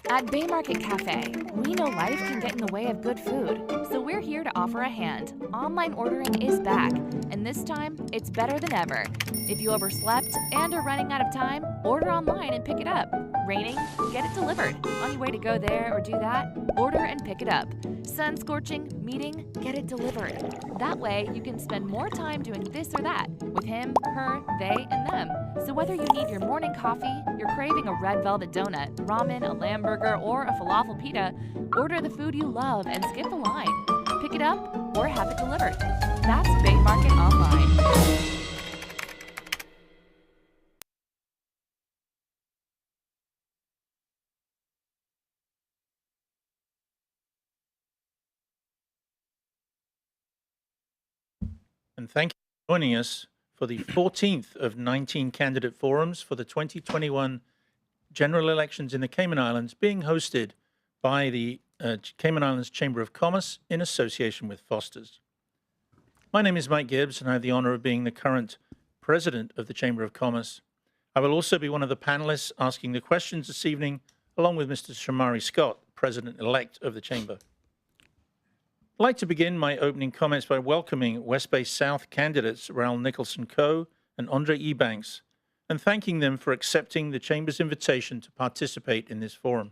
At Bay Market Cafe, we know life can get in the way of good food, so we're here to offer a hand. Online ordering is back, and this time, it's better than ever. If you overslept and are running out of time, order online and pick it up. Raining? Get it delivered. On your way to go there or do that, order and pick it up. Sun scorching? Meeting? Get it delivered. That way, you can spend more time doing this or that with him, her, they, and them. So whether you need your morning coffee, you're craving a red velvet donut, ramen, a lamb burger, or a falafel pita, order the food you love and skip the line. Pick it up or have it delivered. That's Bay Market Online. And thank you for joining us for the 14th of 19 candidate forums for the 2021 general elections in the Cayman Islands, being hosted by the Cayman Islands Chamber of Commerce in association with Foster's. My name is Mike Gibbs, and I have the honor of being the current president of the Chamber of Commerce. I will also be one of the panelists asking the questions this evening, along with Mr. Shamari Scott, president-elect of the Chamber. I'd like to begin my opening comments by welcoming West Bay South candidates Raul Nicholson-Coe and Andre Ebanks, and thanking them for accepting the Chamber's invitation to participate in this forum.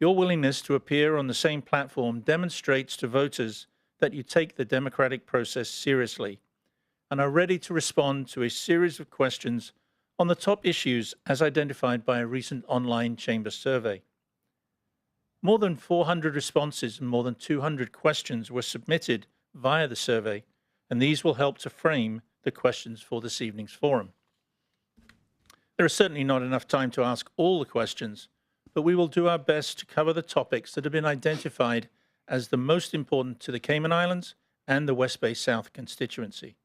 Your willingness to appear on the same platform demonstrates to voters that you take the democratic process seriously and are ready to respond to a series of questions on the top issues as identified by a recent online Chamber survey. More than 400 responses and more than 200 questions were submitted via the survey, and these will help to frame the questions for this evening's forum. There is certainly not enough time to ask all the questions, but we will do our best to cover the topics that have been identified as the most important to the Cayman Islands and the West Bay South constituency.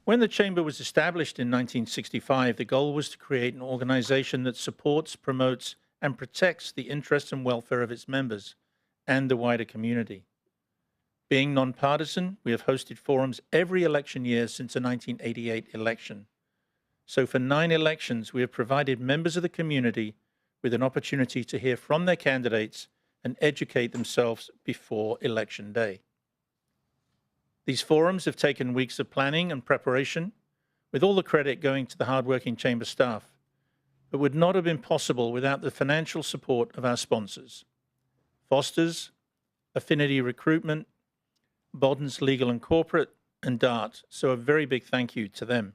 When the Chamber was established in 1965, the goal was to create an organization that supports, promotes, and protects the interests and welfare of its members and the wider community. Being nonpartisan, we have hosted forums every election year since the 1988 election. So for 9 elections, we have provided members of the community with an opportunity to hear from their candidates and educate themselves before Election Day. These forums have taken weeks of planning and preparation, with all the credit going to the hardworking Chamber staff, but would not have been possible without the financial support of our sponsors, Foster's, Affinity Recruitment, Bodden's Legal and Corporate, and DART, so a very big thank you to them.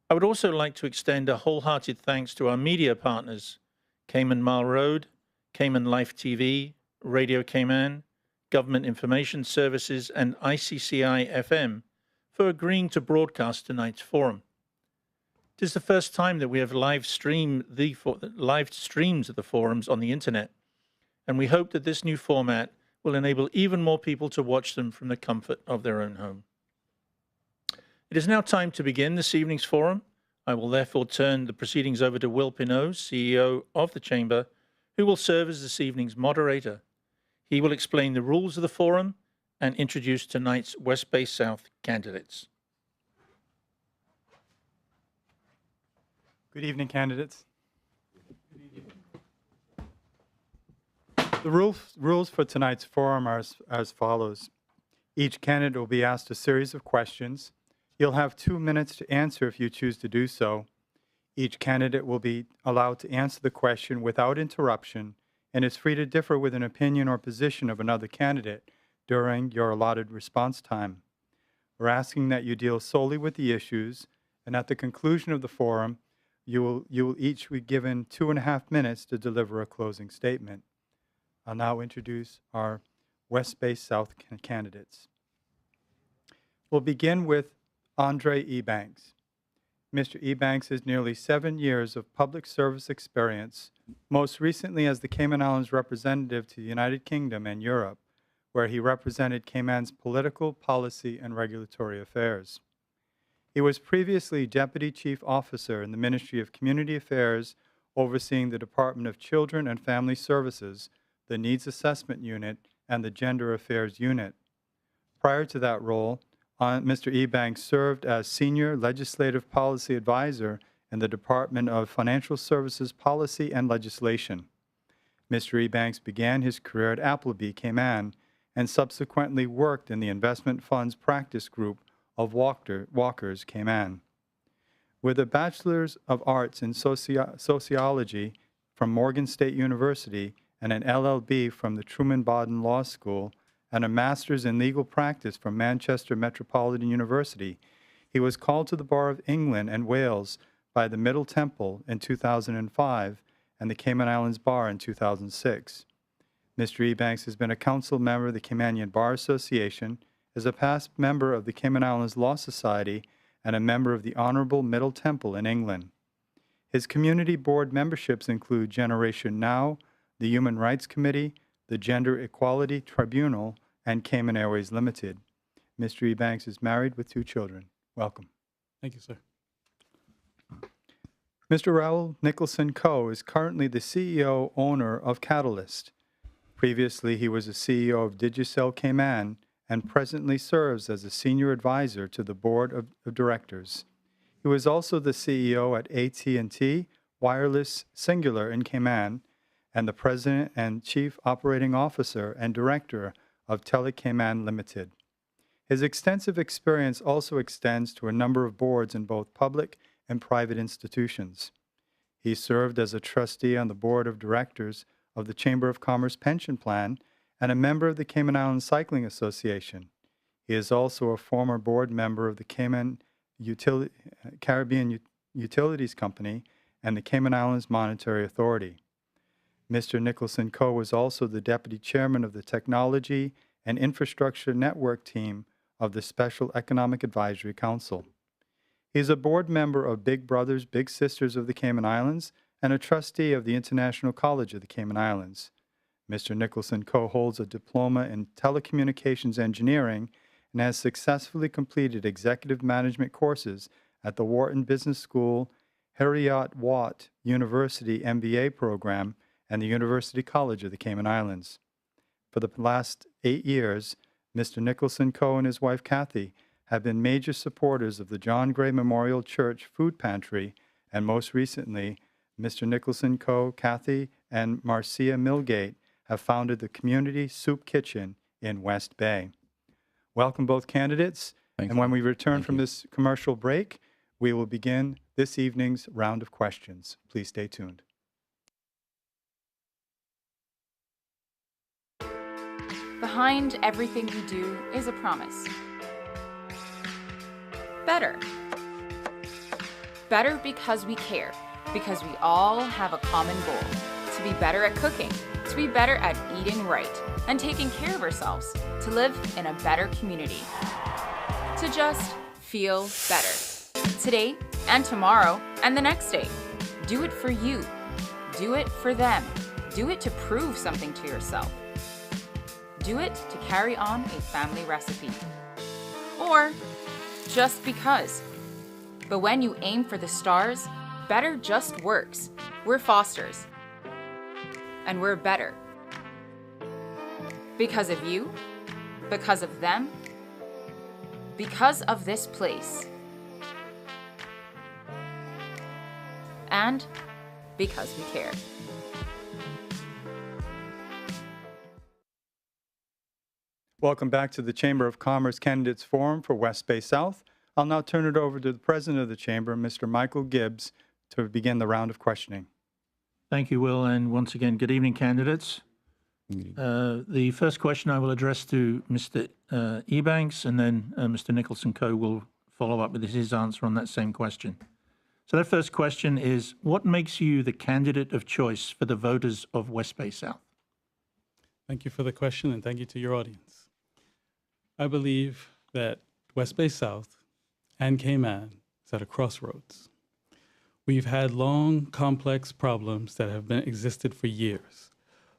I would also like to extend a wholehearted thanks to our media partners, Cayman Mile Road, Cayman Life TV, Radio Cayman, Government Information Services, and ICCI FM for agreeing to broadcast tonight's forum. It is the first time that we have live streams of the forums on the internet, and we hope that this new format will enable even more people to watch them from the comfort of their own home. It is now time to begin this evening's forum. I will therefore turn the proceedings over to Will Pinot, CEO of the Chamber, who will serve as this evening's moderator. He will explain the rules of the forum and introduce tonight's West Bay South candidates. Good evening, candidates. The rules for tonight's forum are as follows. Each candidate will be asked a series of questions. You'll have 2 minutes to answer if you choose to do so. Each candidate will be allowed to answer the question without interruption and is free to differ with an opinion or position of another candidate during your allotted response time. We're asking that you deal solely with the issues, and at the conclusion of the forum, you will each be given 2.5 minutes to deliver a closing statement. I'll now introduce our West Bay South candidates. We'll begin with Andre Ebanks. Mr. Ebanks has nearly 7 years of public service experience, most recently as the Cayman Islands representative to the United Kingdom and Europe, where he represented Cayman's political, policy, and regulatory affairs. He was previously Deputy Chief Officer in the Ministry of Community Affairs, overseeing the Department of Children and Family Services, the Needs Assessment Unit, and the Gender Affairs Unit. Prior to that role, Mr. Ebanks served as Senior Legislative Policy Advisor in the Department of Financial Services Policy and Legislation. Mr. Ebanks began his career at Appleby, Cayman, and subsequently worked in the Investment Funds Practice Group of Walkers, Cayman. With a Bachelor's of Arts in Sociology from Morgan State University and an LLB from the Truman Bodden Law School and a Master's in Legal Practice from Manchester Metropolitan University, he was called to the Bar of England and Wales by the Middle Temple in 2005 and the Cayman Islands Bar in 2006. Mr. Ebanks has been a council member of the Caymanian Bar Association, is a past member of the Cayman Islands Law Society, and a member of the Honorable Middle Temple in England. His community board memberships include Generation Now, the Human Rights Committee, the Gender Equality Tribunal, and Cayman Airways Limited. Mr. Ebanks is married with 2 children. Welcome. Thank you, sir. Mr. Raoul Nicholson Coe is currently the CEO owner of Catalyst. Previously, he was the CEO of Digicel Cayman and presently serves as a senior advisor to the board of directors. He was also the CEO at AT&T Wireless Singular in Cayman and the president and chief operating officer and director of Telecayman Limited. His extensive experience also extends to a number of boards in both public and private institutions. He served as a trustee on the board of directors of the Chamber of Commerce Pension Plan and a member of the Cayman Islands Cycling Association. He is also a former board member of the Caribbean Utilities Company and the Cayman Islands Monetary Authority. Mr. Nicholson Coe was also the deputy chairman of the Technology and Infrastructure Network team of the Special Economic Advisory Council. He is a board member of Big Brothers Big Sisters of the Cayman Islands and a trustee of the International College of the Cayman Islands. Mr. Nicholson Coe holds a diploma in telecommunications engineering and has successfully completed executive management courses at the Wharton Business School, Heriot-Watt University MBA program, and the University College of the Cayman Islands. For the last 8 years, Mr. Nicholson Coe and his wife Kathy have been major supporters of the John Gray Memorial Church Food Pantry, and most recently, Mr. Nicholson Coe, Kathy, and Marcia Milgate have founded the Community Soup Kitchen in West Bay. Welcome both candidates, and when we return from this commercial break, we will begin this evening's round of questions. Please stay tuned. Behind everything we do is a promise. Better. Better because we care, because we all have a common goal, to be better at cooking, to be better at eating right and taking care of ourselves, to live in a better community, to just feel better. Today and tomorrow and the next day. Do it for you. Do it for them. Do it to prove something to yourself. Do it to carry on a family recipe. Or just because. But when you aim for the stars, better just works. We're Fosters. And we're better. Because of you, because of them, because of this place. And because we care. Welcome back to the Chamber of Commerce Candidates Forum for West Bay South. I'll now turn it over to the President of the Chamber, Mr. Michael Gibbs, to begin the round of questioning. Thank you, Will, and once again, good evening, candidates. The first question I will address to Mr. Ebanks, and then Mr. Nicholson Coe will follow up with his answer on that same question. So that first question is, what makes you the candidate of choice for the voters of West Bay South? Thank you for the question, and thank you to your audience. I believe that West Bay South and Cayman is at a crossroads. We've had long, complex problems that have existed for years,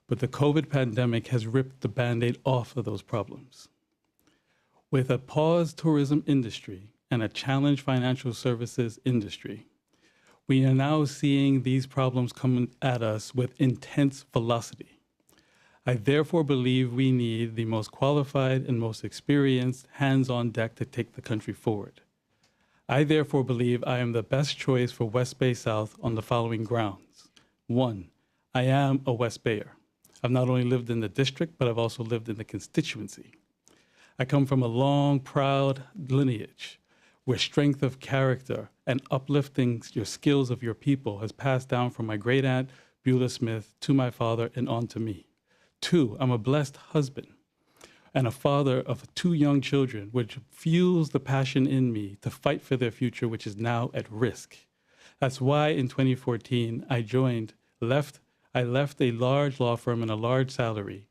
but the COVID pandemic has ripped the Band-Aid off of those problems. With a paused tourism industry and a challenged financial services industry, we are now seeing these problems come at us with intense velocity. I therefore believe we need the most qualified and most experienced hands-on deck to take the country forward. I therefore believe I am the best choice for West Bay South on the following grounds. 1, I am a West Bayer. I've not only lived in the district, but I've also lived in the constituency. I come from a long, proud lineage where strength of character and uplifting your skills of your people has passed down from my great aunt, Beulah Smith, to my father and on to me. 2, I'm a blessed husband and a father of 2 young children, which fuels the passion in me to fight for their future, which is now at risk. That's why in 2014, I left a large law firm and a large salary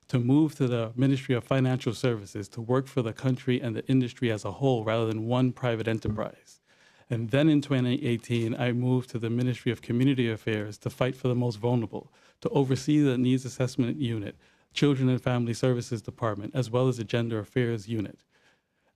to move to the Ministry of Financial Services to work for the country and the industry as a whole rather than one private enterprise. And then in 2018, I moved to the Ministry of Community Affairs to fight for the most vulnerable, to oversee the Needs Assessment Unit, Children and Family Services Department, as well as the Gender Affairs Unit.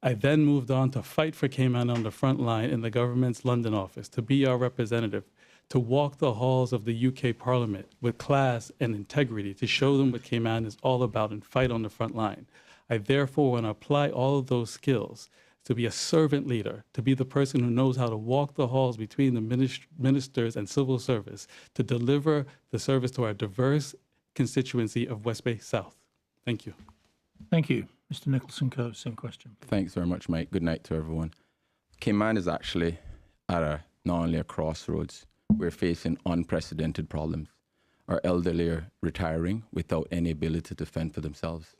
I then moved on to fight for Cayman on the front line in the government's London office, to be our representative, to walk the halls of the UK Parliament with class and integrity, to show them what Cayman is all about and fight on the front line. I therefore want to apply all of those skills to be a servant leader, to be the person who knows how to walk the halls between the ministers and civil service, to deliver the service to our diverse constituency of West Bay South. Thank you. Thank you. Mr. Nicholson-Coe, same question. Thanks very much, Mike. Good night to everyone. Cayman is actually at not only a crossroads. We're facing unprecedented problems. Our elderly are retiring without any ability to fend for themselves.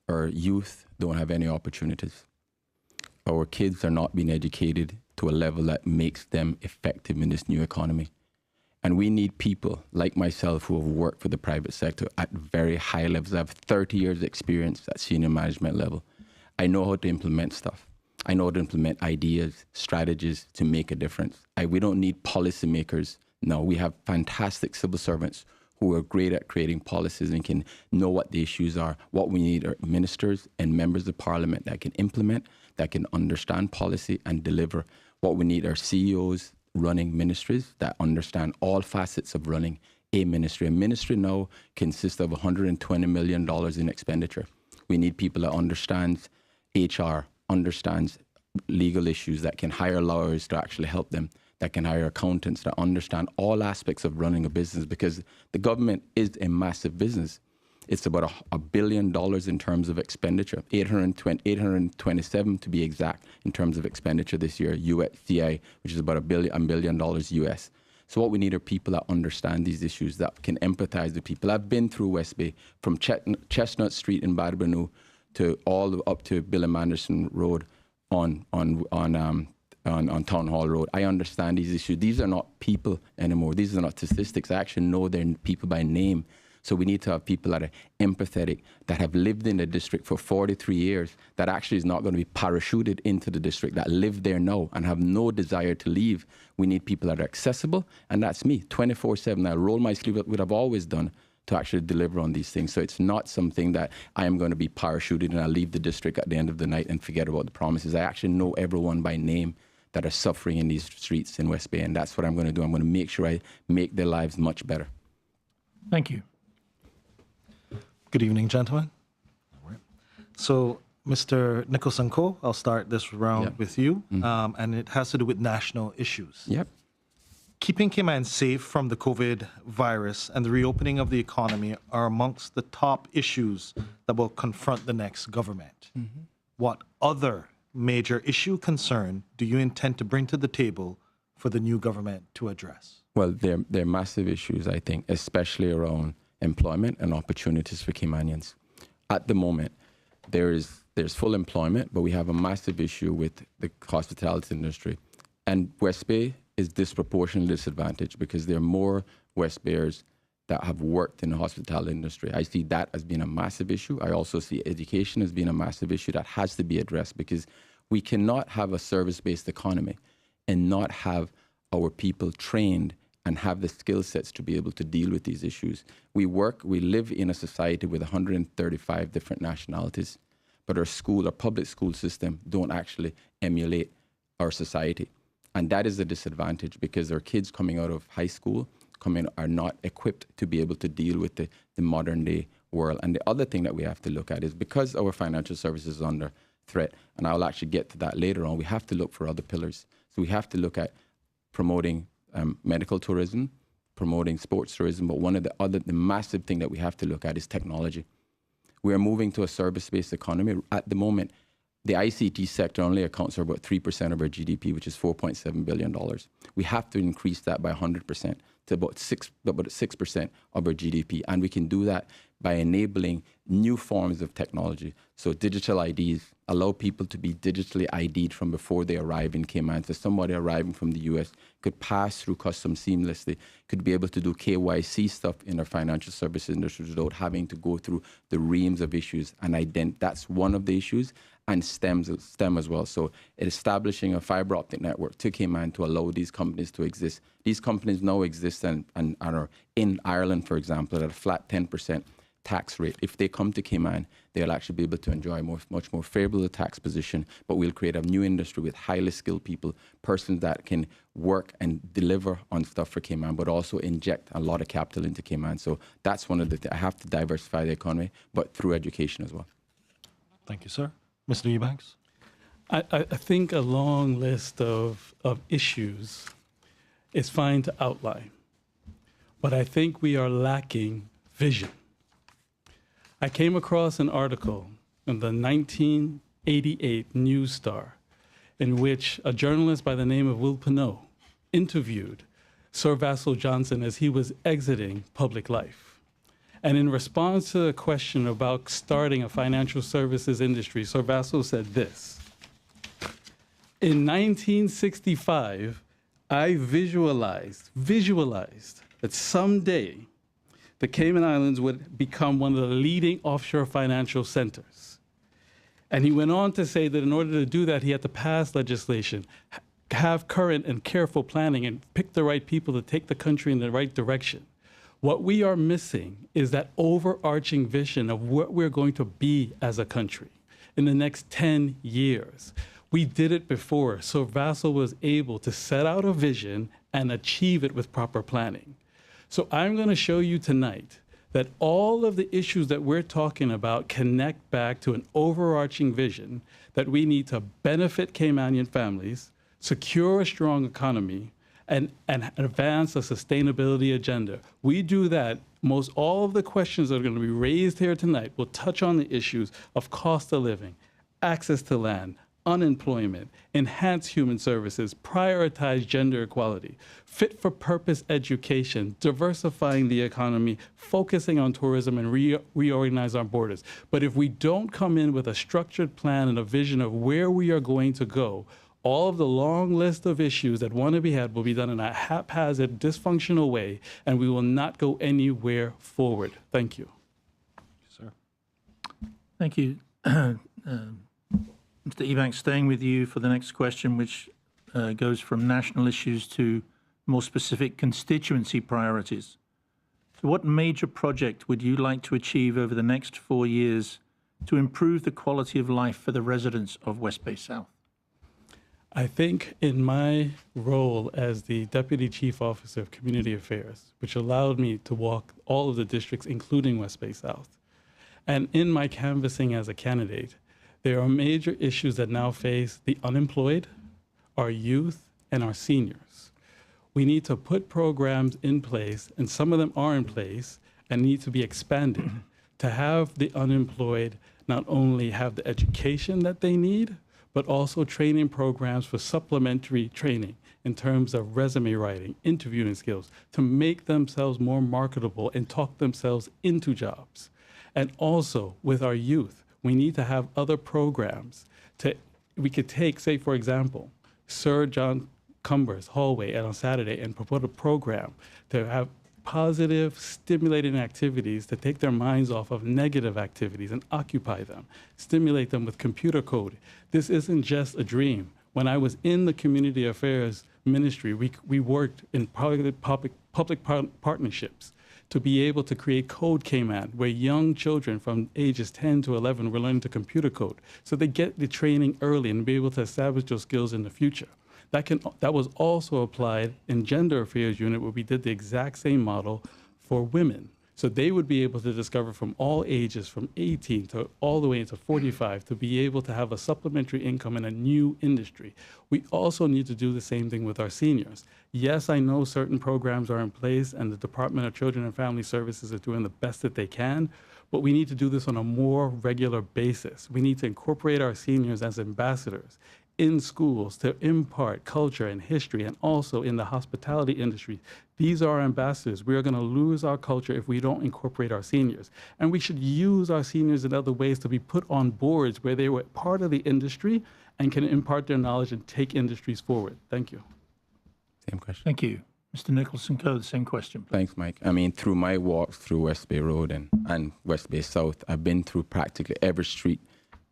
Our youth don't have any opportunities. Our kids are not being educated to a level that makes them effective in this new economy. And we need people like myself who have worked for the private sector at very high levels. I have 30 years experience at senior management level. I know how to implement stuff. I know how to implement ideas, strategies to make a difference. We don't need policymakers. No, we have fantastic civil servants who are great at creating policies and can know what the issues are. What we need are ministers and members of parliament that can implement, that can understand policy and deliver. What we need are CEOs running ministries that understand all facets of running a ministry. A ministry now consists of $120 million in expenditure. We need people that understands HR, understands legal issues, that can hire lawyers to actually help them, that can hire accountants that understand all aspects of running a business, because the government is a massive business. It's about $1 billion in terms of expenditure, 827 to be exact in terms of expenditure this year, USCI, which is about $1 billion US. So what we need are people that understand these issues, that can empathize with people. I've been through West Bay, from Chestnut Street in Badabanu to all up to Bill and Anderson Road on Town Hall Road. I understand these issues. These are not people anymore. These are not statistics. I actually know their people by name. So we need to have people that are empathetic, that have lived in the district for 43 years, that actually is not going to be parachuted into the district, that live there now and have no desire to leave. We need people that are accessible, and that's me, 24/7. I roll my sleeve up, what I've always done, to actually deliver on these things. So it's not something that I am going to be parachuted and I'll leave the district at the end of the night and forget about the promises. I actually know everyone by name that are suffering in these streets in West Bay, and that's what I'm going to do. I'm going to make sure I make their lives much better. Thank you. Good evening, gentlemen. All right. So, Mr. Nicholson-Coe, I'll start this round with you, and it has to do with national issues. Yep. Keeping Cayman safe from the COVID virus and the reopening of the economy are amongst the top issues that will confront the next government. What other major issue concern do you intend to bring to the table for the new government to address? Well, they're massive issues, I think, especially around employment and opportunities for Caymanians. At the moment, there's full employment, but we have a massive issue with the hospitality industry. And West Bay is disproportionately disadvantaged because there are more West Bayers that have worked in the hospitality industry. I see that as being a massive issue. I also see education as being a massive issue that has to be addressed, because we cannot have a service-based economy and not have our people trained and have the skill sets to be able to deal with these issues. We live in a society with 135 different nationalities, but our public school system don't actually emulate our society. And that is a disadvantage, because our kids coming out of high school are not equipped to be able to deal with the modern day world. And the other thing that we have to look at is, because our financial services is under threat. And I'll actually get to that later on. We have to look for other pillars. So we have to look at promoting medical tourism, promoting sports tourism, but one of the massive thing that we have to look at is technology. We are moving to a service-based economy. At the moment, the ICT sector only accounts for about 3% of our GDP, which is $4.7 billion. We have to increase that by 100% to about 6% of our GDP. And we can do that by enabling new forms of technology. So digital IDs allow people to be digitally ID'd from before they arrive in Cayman. So somebody arriving from the US could pass through customs seamlessly, could be able to do KYC stuff in our financial services industry without having to go through the reams of issues. And that's one of the issues, and STEM as well. So establishing a fiber optic network to Cayman to allow these companies to exist. These companies now exist and are in Ireland, for example, at a flat 10% tax rate. If they come to Cayman, they'll actually be able to enjoy a much more favorable tax position, but we'll create a new industry with highly skilled people, persons that can work and deliver on stuff for Cayman, but also inject a lot of capital into Cayman. So that's one of the I have to diversify the economy, but through education as well. Thank you, sir. Mr. Ebanks? I think a long list of issues is fine to outline, but I think we are lacking vision. I came across an article in the 1988 News Star in which a journalist by the name of Will Pinot interviewed Sir Vassal Johnson as he was exiting public life. And in response to a question about starting a financial services industry, Sir Vassal said this: in 1965, I visualized that someday the Cayman Islands would become one of the leading offshore financial centers. And he went on to say that in order to do that, he had to pass legislation, have current and careful planning, and pick the right people to take the country in the right direction. What we are missing is that overarching vision of what we're going to be as a country in the next 10 years. We did it before, so Vassal was able to set out a vision and achieve it with proper planning. So I'm going to show you tonight that all of the issues that we're talking about connect back to an overarching vision that we need to benefit Caymanian families, secure a strong economy, and advance a sustainability agenda. We do that. Most all of the questions that are going to be raised here tonight will touch on the issues of cost of living, access to land, unemployment, enhance human services, prioritize gender equality, fit-for-purpose education, diversifying the economy, focusing on tourism, and reorganize our borders. But if we don't come in with a structured plan and a vision of where we are going to go, all of the long list of issues that want to be had will be done in a haphazard, dysfunctional way, and we will not go anywhere forward. Thank you. Sir. Thank you. Mr. Ebanks, staying with you for the next question, which goes from national issues to more specific constituency priorities. So what major project would you like to achieve over the next 4 years to improve the quality of life for the residents of West Bay South? I think in my role as the Deputy Chief Officer of Community Affairs, which allowed me to walk all of the districts, including West Bay South, and in my canvassing as a candidate, there are major issues that now face the unemployed, our youth, and our seniors. We need to put programs in place, and some of them are in place and need to be expanded to have the unemployed not only have the education that they need, but also training programs for supplementary training in terms of resume writing, interviewing skills, to make themselves more marketable and talk themselves into jobs. And also with our youth, we need to have other programs. We could take, say, for example, Sir John Cumber's hallway on Saturday and propose a program to have positive, stimulating activities to take their minds off of negative activities and occupy them, stimulate them with computer code. This isn't just a dream. When I was in the community affairs ministry, we worked in public partnerships to be able to create Code Cayman, where young children from ages 10 to 11 were learning to computer code. So they get the training early and be able to establish those skills in the future. That was also applied in Gender Affairs Unit, where we did the exact same model for women So they would be able to discover from all ages, from 18 to all the way into 45, to be able to have a supplementary income in a new industry. We also need to do the same thing with our seniors. Yes, I know certain programs are in place and the Department of Children and Family Services is doing the best that they can, but we need to do this on a more regular basis. We need to incorporate our seniors as ambassadors in schools to impart culture and history, and also in the hospitality industry. These are our ambassadors. We are going to lose our culture if we don't incorporate our seniors. And we should use our seniors in other ways to be put on boards where they were part of the industry and can impart their knowledge and take industries forward. Thank you. Same question. Thank you. Mr. Nicholson-Coe, the same question, please. Thanks, Mike. I mean, through my walks through West Bay Road and West Bay South, I've been through practically every street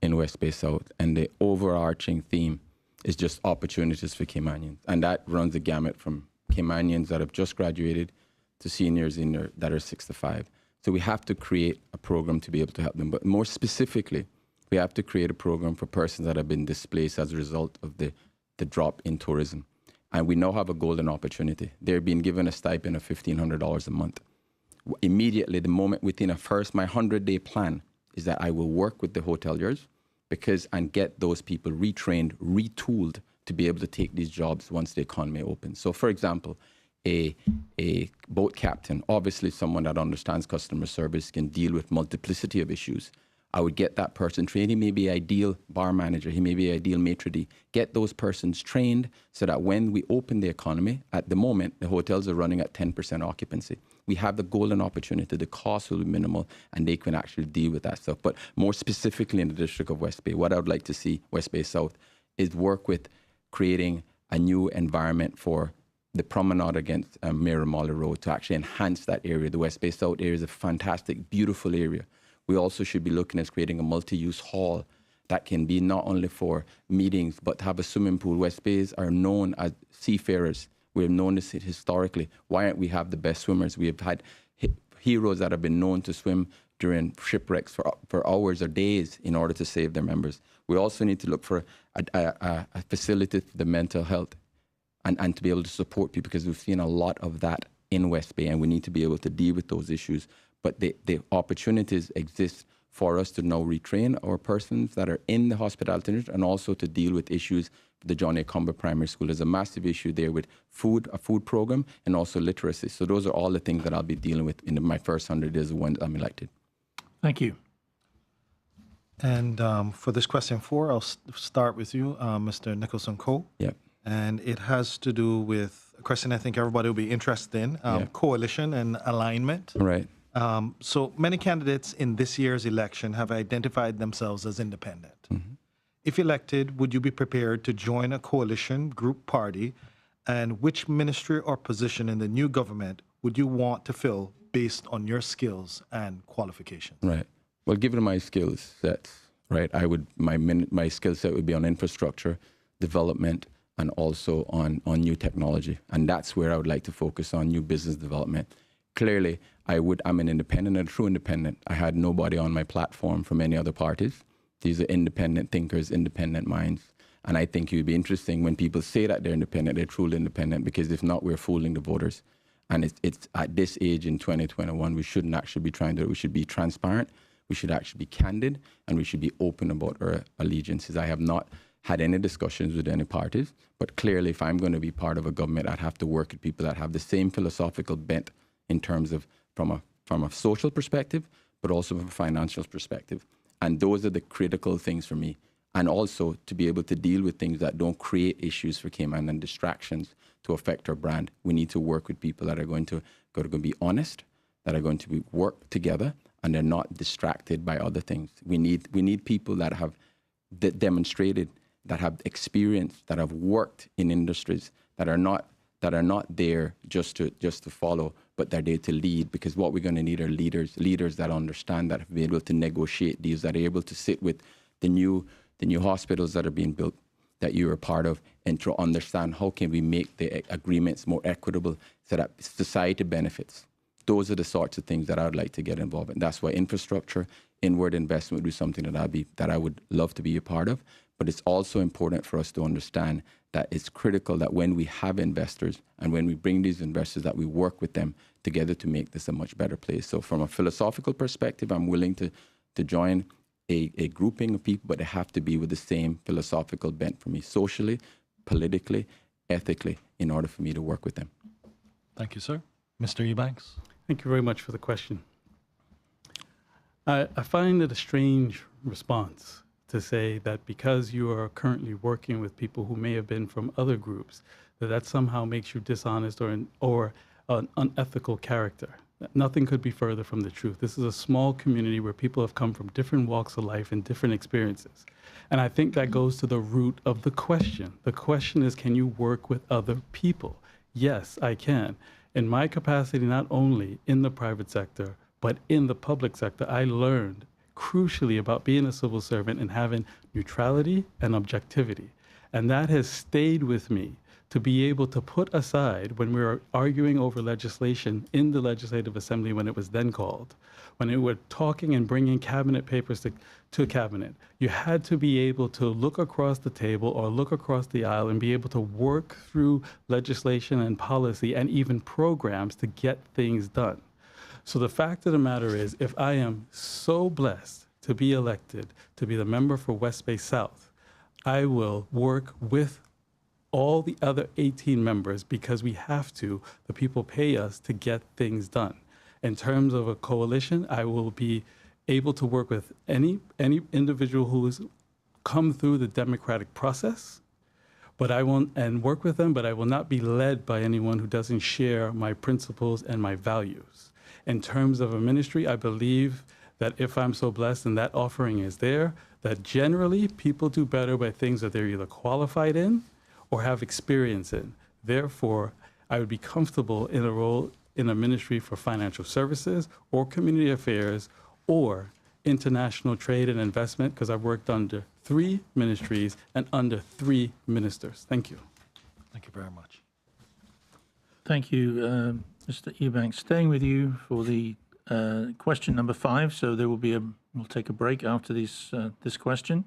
in West Bay South, and the overarching theme is just opportunities for Caymanians. And that runs the gamut from Caymanians that have just graduated to seniors that are 65. So we have to create a program to be able to help them. But more specifically, we have to create a program for persons that have been displaced as a result of the drop in tourism. And we now have a golden opportunity. They're being given a stipend of $1,500 a month. Immediately, the moment within my 100-day plan is that I will work with the hoteliers and get those people retrained, retooled to be able to take these jobs once the economy opens. So, for example, a boat captain, obviously someone that understands customer service, can deal with multiplicity of issues. I would get that person trained. He may be an ideal bar manager. He may be an ideal maitre d'. Get those persons trained so that when we open the economy, at the moment, the hotels are running at 10% occupancy. We have the golden opportunity. The cost will be minimal, and they can actually deal with that stuff. But more specifically in the District of West Bay, what I would like to see West Bay South is work with creating a new environment for the promenade against Miramala Road to actually enhance that area. The West Bay South area is a fantastic, beautiful area. We also should be looking at creating a multi-use hall that can be not only for meetings, but to have a swimming pool. West Bays are known as seafarers. We've known this historically. Why aren't we have the best swimmers? We have had heroes that have been known to swim during shipwrecks for hours or days in order to save their members. We also need to look for a facility for the mental health and to be able to support people, because we've seen a lot of that in West Bay, and we need to be able to deal with those issues. But the opportunities exist for us to now retrain our persons that are in the hospitality industry, and also to deal with issues. The John A. Comber Primary School is a massive issue there with a food program, and also literacy. So those are all the things that I'll be dealing with in my first 100 days when I'm elected. Thank you. And for this question 4, I'll start with you, Mr. Nicholson-Coe. Yep. And it has to do with a question I think everybody will be interested in, coalition and alignment. Right. So many candidates in this year's election have identified themselves as independent. Mm-hmm. If elected, would you be prepared to join a coalition group party? And which ministry or position in the new government would you want to fill based on your skills and qualifications? Right. Well, given my skill sets, right, my skill set would be on infrastructure, development, and also on new technology. And that's where I would like to focus on, new business development. Clearly, I'm an independent, a true independent. I had nobody on my platform from any other parties. These are independent thinkers, independent minds. And I think it would be interesting when people say that they're independent, they're truly independent, because if not, we're fooling the voters. And it's at this age in 2021, we shouldn't actually be trying to, we should be transparent, we should actually be candid, and we should be open about our allegiances. I have not had any discussions with any parties, but clearly if I'm going to be part of a government, I'd have to work with people that have the same philosophical bent in terms of from a social perspective, but also from a financial perspective. And those are the critical things for me. And also to be able to deal with things that don't create issues for Cayman and distractions to affect our brand. We need to work with people that are going to be honest, that are going to work together, and they're not distracted by other things. We need people that have demonstrated, that have experience, that have worked in industries, that are not there just to follow, but they're there to lead. Because what we're going to need are leaders that understand, that have been able to negotiate deals, that are able to sit with the new hospitals that are being built that you are part of, and to understand how can we make the agreements more equitable so that society benefits. Those are the sorts of things that I would like to get involved in. That's why infrastructure, inward investment would be something that I would love to be a part of. But it's also important for us to understand that it's critical that when we have investors and when we bring these investors, that we work with them together to make this a much better place. So from a philosophical perspective, I'm willing to join a grouping of people, but they have to be with the same philosophical bent for me, socially, politically, ethically, in order for me to work with them. Thank you, sir. Mr. Ebanks. Thank you very much for the question. I find it a strange response to say that because you are currently working with people who may have been from other groups, that somehow makes you dishonest or an unethical character. Nothing could be further from the truth. This is a small community where people have come from different walks of life and different experiences. And I think that goes to the root of the question. The question is, can you work with other people? Yes, I can. In my capacity, not only in the private sector, but in the public sector, I learned crucially about being a civil servant and having neutrality and objectivity. And that has stayed with me to be able to put aside when we were arguing over legislation in the Legislative Assembly when it was then called, when we were talking and bringing cabinet papers to cabinet, you had to be able to look across the table or look across the aisle and be able to work through legislation and policy and even programs to get things done. So the fact of the matter is, if I am so blessed to be elected to be the member for West Bay South, I will work with all the other 18 members because we have to. The people pay us to get things done. In terms of a coalition, I will be able to work with any individual who has come through the democratic process, but I won't, and work with them, but I will not be led by anyone who doesn't share my principles and my values. In terms of a ministry, I believe that if I'm so blessed and that offering is there, that generally people do better by things that they're either qualified in or have experience in. Therefore, I would be comfortable in a role in a ministry for financial services or community affairs or international trade and investment, because I've worked under 3 ministries and under 3 ministers. Thank you. Thank you very much. Thank you, Mr. Ebanks. Staying with you for the question number 5. So there will be we'll take a break after this question.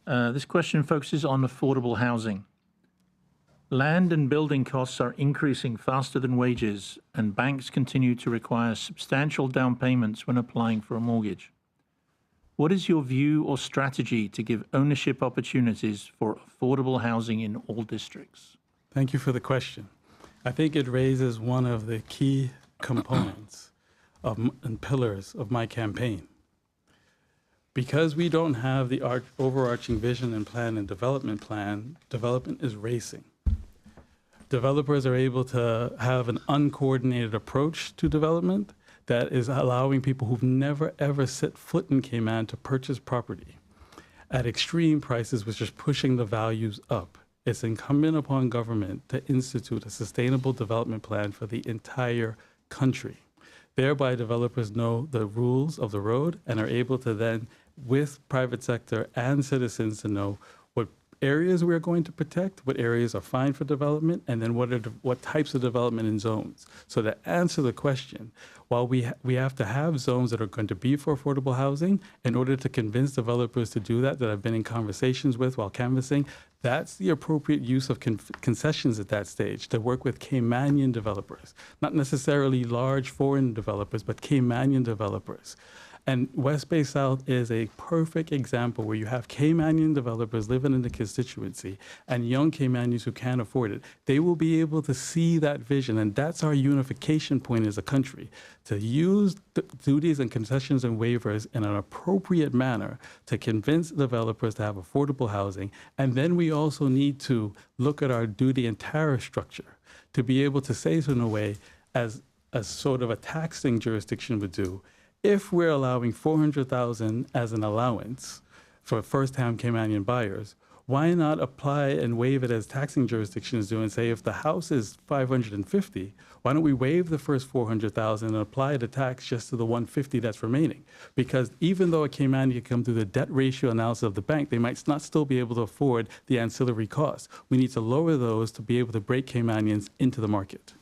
This question focuses on affordable housing. Land and building costs are increasing faster than wages, and banks continue to require substantial down payments when applying for a mortgage. What is your view or strategy to give ownership opportunities for affordable housing in all districts? Thank you for the question. I think it raises one of the key components and pillars of my campaign. Because we don't have the overarching vision and plan and development plan, development is racing. Developers are able to have an uncoordinated approach to development that is allowing people who've never ever set foot in Cayman to purchase property at extreme prices, which is pushing the values up. It's incumbent upon government to institute a sustainable development plan for the entire country. Thereby, developers know the rules of the road and are able to then, with private sector and citizens, to know what areas we're going to protect, what areas are fine for development, and then what types of development in zones. So to answer the question, while we have to have zones that are going to be for affordable housing, in order to convince developers to do that I've been in conversations with while canvassing, that's the appropriate use of concessions at that stage, to work with Caymanian developers, not necessarily large foreign developers, but Caymanian developers. And West Bay South is a perfect example where you have Caymanian developers living in the constituency and young Caymanians who can't afford it. They will be able to see that vision, and that's our unification point as a country, to use the duties and concessions and waivers in an appropriate manner to convince developers to have affordable housing. And then we also need to look at our duty and tariff structure to be able to say so in a way as sort of a taxing jurisdiction would do. If we're allowing $400,000 as an allowance for first-time Caymanian buyers, why not apply and waive it as taxing jurisdictions do and say if the house is $550,000, why don't we waive the first $400,000 and apply the tax just to the $150,000 that's remaining? Because even though a Caymanian can come through the debt ratio analysis of the bank, they might not still be able to afford the ancillary costs. We need to lower those to be able to break Caymanians into the market.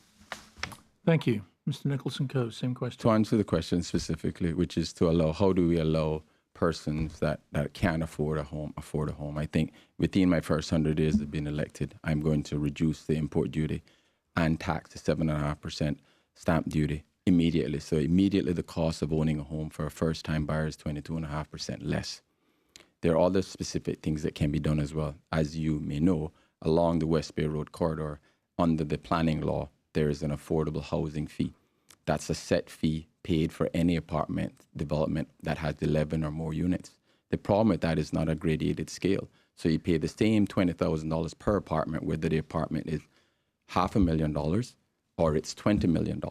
Thank you. Mr. Nicholson-Coe, same question. To answer the question specifically, which is to allow, how do we allow persons that can't afford a home. I think within my first 100 days of being elected, I'm going to reduce the import duty and tax to 7.5% stamp duty immediately. So immediately the cost of owning a home for a first-time buyer is 22.5% less. There are other specific things that can be done as well. As you may know, along the West Bay Road corridor, under the planning law, there is an affordable housing fee. That's a set fee paid for any apartment development that has 11 or more units. The problem with that is not a gradated scale. So you pay the same $20,000 per apartment, whether the apartment is $500,000 or it's $20 million.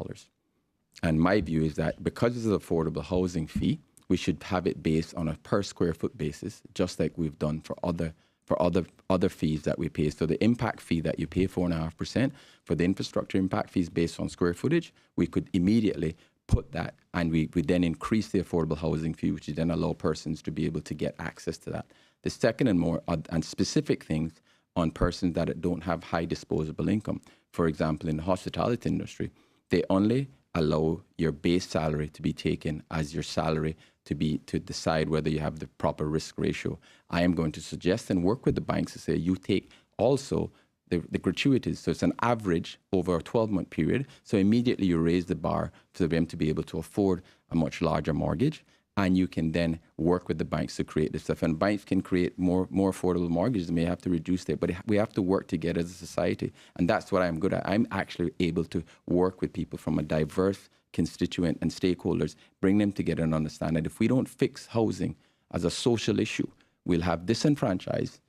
And my view is that because it's an affordable housing fee, we should have it based on a per square foot basis, just like we've done for other fees that we pay. So the impact fee that you pay 4.5% for the infrastructure impact fees based on square footage, we could immediately put that, and we then increase the affordable housing fee, which would then allow persons to be able to get access to that. The second and more and specific things on persons that don't have high disposable income. For example, in the hospitality industry, they only allow your base salary to be taken as your salary to decide whether you have the proper risk ratio. I am going to suggest and work with the banks to say you take also the gratuities. So it's an average over a 12-month period. So immediately you raise the bar for them to be able to afford a much larger mortgage. And you can then work with the banks to create this stuff. And banks can create more affordable mortgages. They may have to reduce it, but we have to work together as a society. And that's what I'm good at. I'm actually able to work with people from a diverse constituent and stakeholders, bring them together and understand that if we don't fix housing as a social issue, we'll have disenfranchised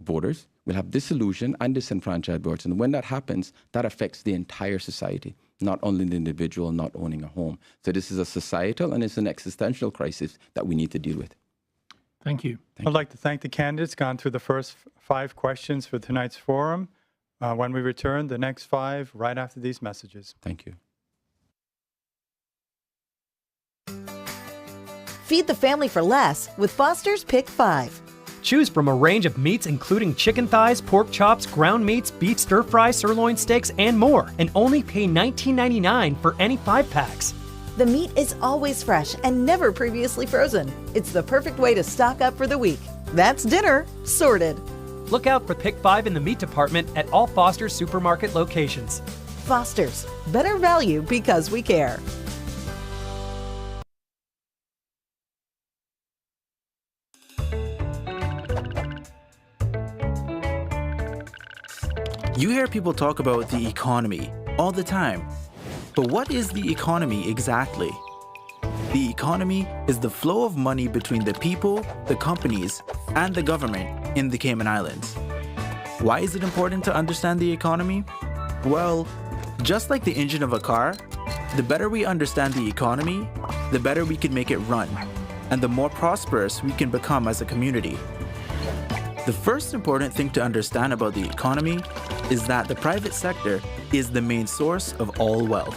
voters, we'll have disillusioned and disenfranchised voters. And when that happens, that affects the entire society, not only the individual not owning a home. So this is a societal and it's an existential crisis that we need to deal with. Thank you. I'd like to thank the candidates, gone through the first 5 questions for tonight's forum. When we return, the next 5 right after these messages. Thank you. Feed the family for less with Foster's Pick 5. Choose from a range of meats including chicken thighs, pork chops, ground meats, beef stir-fry, sirloin steaks, and more, and only pay $19.99 for any 5-packs. The meat is always fresh and never previously frozen. It's the perfect way to stock up for the week. That's dinner sorted. Look out for Pick 5 in the meat department at all Foster's supermarket locations. Foster's, better value because we care. You hear people talk about the economy all the time. But what is the economy exactly? The economy is the flow of money between the people, the companies, and the government in the Cayman Islands. Why is it important to understand the economy? Well, just like the engine of a car, the better we understand the economy, the better we can make it run, and the more prosperous we can become as a community. The first important thing to understand about the economy is that the private sector is the main source of all wealth.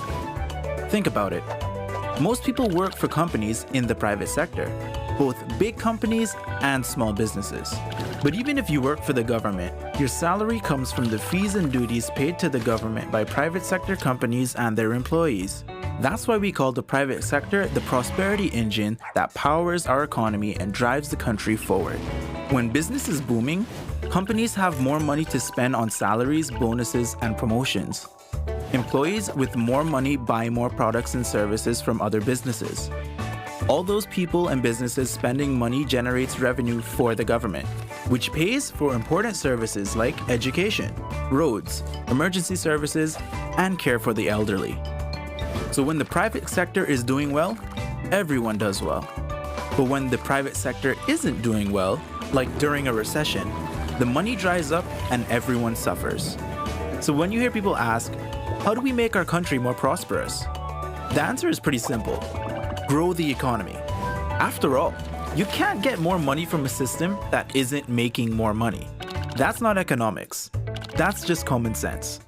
Think about it. Most people work for companies in the private sector, both big companies and small businesses. But even if you work for the government, your salary comes from the fees and duties paid to the government by private sector companies and their employees. That's why we call the private sector the prosperity engine that powers our economy and drives the country forward. When business is booming, companies have more money to spend on salaries, bonuses, and promotions. Employees with more money buy more products and services from other businesses. All those people and businesses spending money generates revenue for the government, which pays for important services like education, roads, emergency services, and care for the elderly. So when the private sector is doing well, everyone does well. But when the private sector isn't doing well, like during a recession, the money dries up and everyone suffers. So when you hear people ask, how do we make our country more prosperous? The answer is pretty simple. Grow the economy. After all, you can't get more money from a system that isn't making more money. That's not economics. That's just common sense.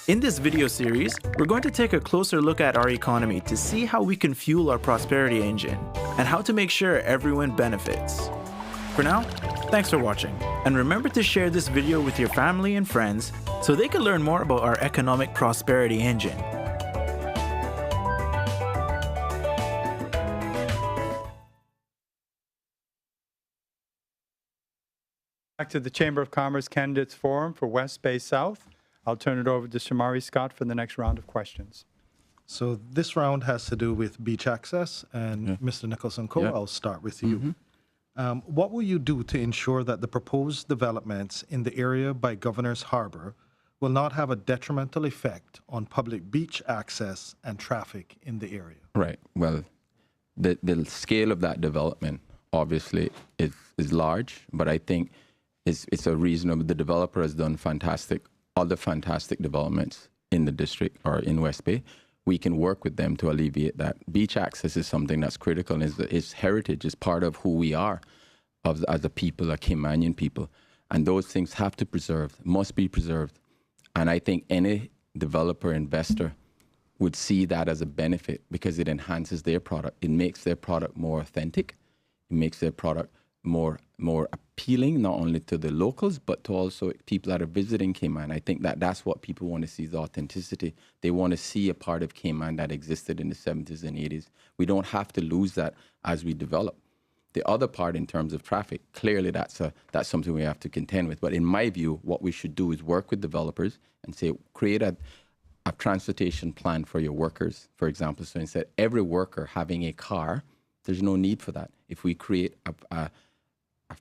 In this video series, we're going to take a closer look at our economy to see how we can fuel our prosperity engine and how to make sure everyone benefits. For now, thanks for watching, and remember to share this video with your family and friends so they can learn more about our economic prosperity engine. Back to the Chamber of Commerce Candidates Forum for West Bay South. I'll turn it over to Shamari Scott for the next round of questions. So this round has to do with beach access, and Mr. Nicholson-Coe, I'll start with you. What will you do to ensure that the proposed developments in the area by Governor's Harbor will not have a detrimental effect on public beach access and traffic in the area? Right. Well, the scale of that development obviously is large, but I think it's a reasonable. The developer has done other fantastic developments in the district or in West Bay. We can work with them to alleviate that. Beach access is something that's critical, and it's heritage, is part of who we are as a people, a Caymanian people. And those things have to must be preserved. And I think any developer, investor would see that as a benefit because it enhances their product. It makes their product more authentic. It makes their product more appealing, not only to the locals, but to also people that are visiting Cayman. I think that's what people want to see, is authenticity. They want to see a part of Cayman that existed in the 70s and 80s. We don't have to lose that as we develop. The other part in terms of traffic, clearly that's something we have to contend with. But in my view, what we should do is work with developers and say, create a transportation plan for your workers, for example. So instead every worker having a car, there's no need for that. If we create a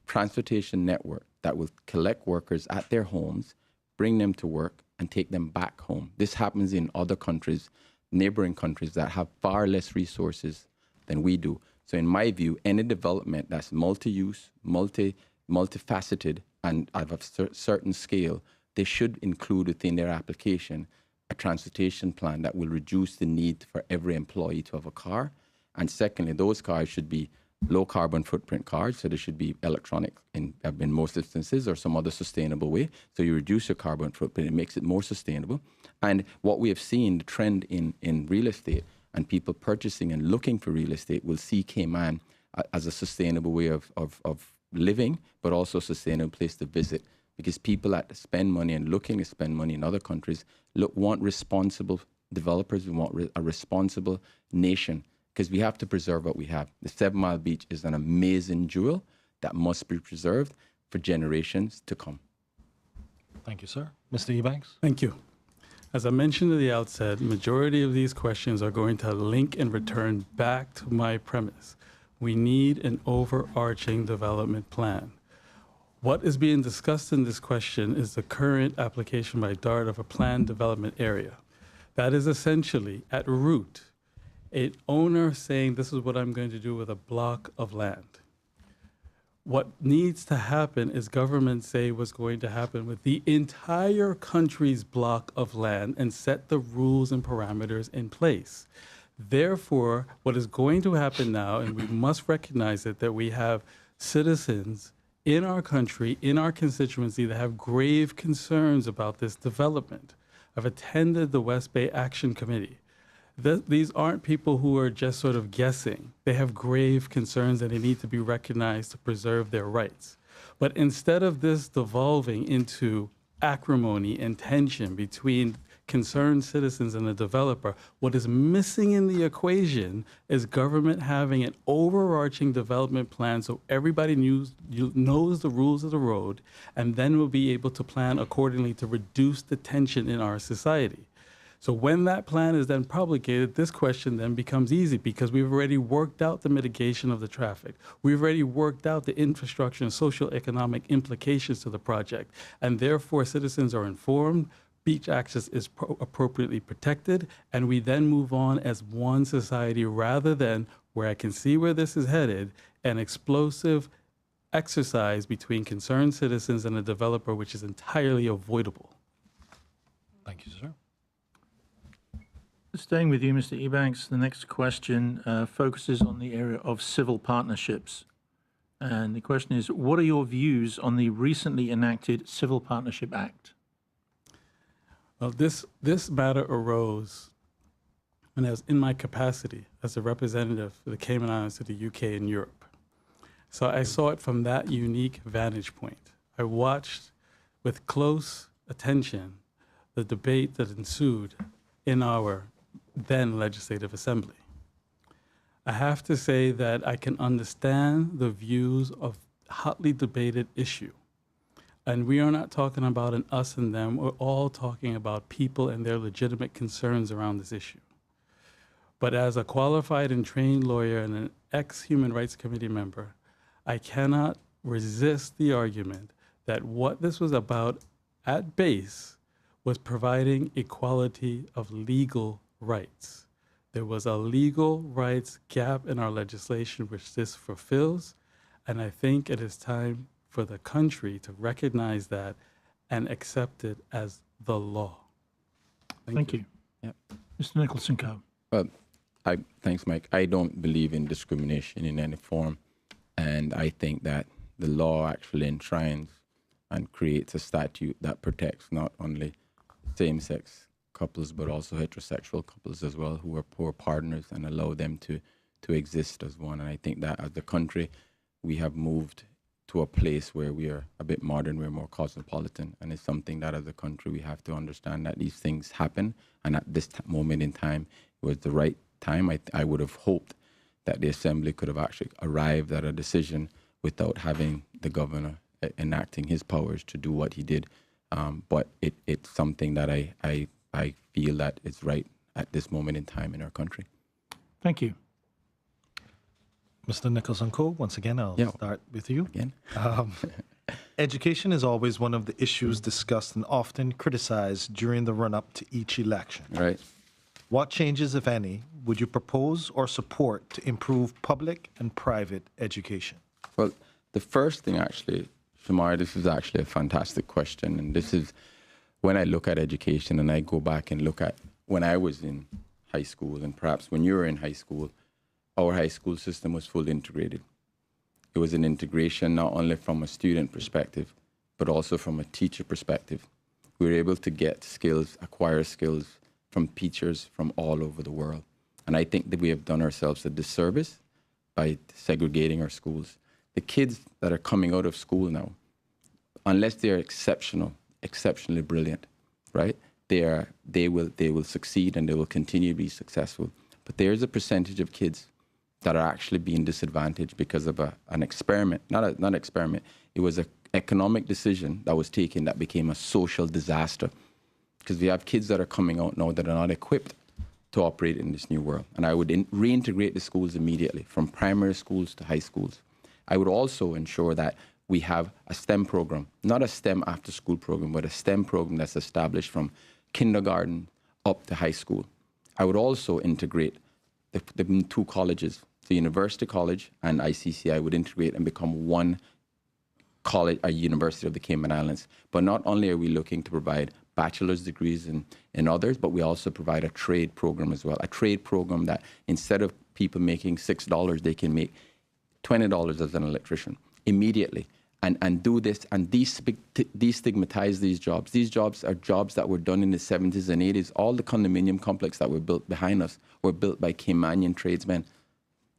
transportation network that will collect workers at their homes, bring them to work, and take them back home. This happens in other countries, neighboring countries that have far less resources than we do. So in my view, any development that's multi-use, multifaceted, and of a certain scale, they should include within their application a transportation plan that will reduce the need for every employee to have a car. And secondly, those cars should be low carbon footprint cars, so they should be electronic in most instances, or some other sustainable way. So you reduce your carbon footprint, it makes it more sustainable. And what we have seen, the trend in real estate and people purchasing and looking for real estate will see Cayman as a sustainable way of living, but also a sustainable place to visit. Because people that spend money and looking to spend money in other countries want responsible developers, we want a responsible nation. Because we have to preserve what we have. The 7 Mile Beach is an amazing jewel that must be preserved for generations to come. Thank you, sir. Mr. Ebanks? Thank you. As I mentioned at the outset, majority of these questions are going to link and return back to my premise. We need an overarching development plan. What is being discussed in this question is the current application by DART of a planned development area. That is essentially, at root, an owner saying, this is what I'm going to do with a block of land. What needs to happen is government say what's going to happen with the entire country's block of land and set the rules and parameters in place. Therefore, what is going to happen now, and we must recognize it, that we have citizens in our country, in our constituency, that have grave concerns about this development. I've attended the West Bay Action Committee. These aren't people who are just sort of guessing. They have grave concerns and they need to be recognized to preserve their rights. But instead of this devolving into acrimony and tension between concerned citizens and the developer, what is missing in the equation is government having an overarching development plan so everybody knows the rules of the road, and then will be able to plan accordingly to reduce the tension in our society. So when that plan is then promulgated, this question then becomes easy because we've already worked out the mitigation of the traffic. We've already worked out the infrastructure and social economic implications to the project. And therefore, citizens are informed, beach access is appropriately protected, and we then move on as one society rather than, where I can see where this is headed, an explosive exercise between concerned citizens and a developer, which is entirely avoidable. Thank you, sir. Staying with you, Mr. Ebanks, the next question focuses on the area of civil partnerships. And the question is, what are your views on the recently enacted Civil Partnership Act? Well, this matter arose when I was in my capacity as a representative for the Cayman Islands to the UK and Europe. So I saw it from that unique vantage point. I watched with close attention the debate that ensued in our then Legislative Assembly. I have to say that I can understand the views of hotly debated issue, And we are not talking about an us and them. We're all talking about people and their legitimate concerns around this issue. But as a qualified and trained lawyer and an ex-Human Rights Committee member, I cannot resist the argument that what this was about at base was providing equality of legal rights. There was a legal rights gap in our legislation which this fulfills, and I think it is time for the country to recognize that and accept it as the law. Thank you. Yep. Mr. Nicholson-Coe. Well, thanks, Mike. I don't believe in discrimination in any form, and I think that the law actually enshrines and creates a statute that protects not only same-sex couples but also heterosexual couples as well who are poor partners and allow them to exist as one. And I think that as a country, we have moved to a place where we are a bit modern, we're more cosmopolitan, and it's something that as a country we have to understand that these things happen, and at this moment in time it was the right time. I would have hoped that the Assembly could have actually arrived at a decision without having the governor enacting his powers to do what he did, but it's something that I feel that is right at this moment in time in our country. Thank you. Mr. Nicholson-Coe, once again, I'll start with you. Again? Education is always one of the issues discussed and often criticized during the run-up to each election. Right. What changes, if any, would you propose or support to improve public and private education? Well, the first thing actually, Shamar, this is actually a fantastic question. And this is when I look at education and I go back and look at when I was in high school and perhaps when you were in high school, our high school system was fully integrated. It was an integration not only from a student perspective, but also from a teacher perspective. We were able to get skills, acquire skills from teachers from all over the world. And I think that we have done ourselves a disservice by segregating our schools. The kids that are coming out of school now, unless they are exceptionally brilliant, right? They will succeed and they will continue to be successful. But there's a percentage of kids that are actually being disadvantaged because of an experiment, not an experiment. It was an economic decision that was taken that became a social disaster. Because we have kids that are coming out now that are not equipped to operate in this new world. And I would reintegrate the schools immediately, from primary schools to high schools. I would also ensure that we have a STEM program, not a STEM after-school program, but a STEM program that's established from kindergarten up to high school. I would also integrate the two colleges, the University College and ICC. I would integrate and become one college, a University of the Cayman Islands. But not only are we looking to provide bachelor's degrees in others, but we also provide a trade program as well. A trade program that instead of people making $6, they can make $20 as an electrician immediately. And do this and destigmatize these jobs. These jobs are jobs that were done in the 70s and 80s. All the condominium complex that were built behind us were built by Caymanian tradesmen,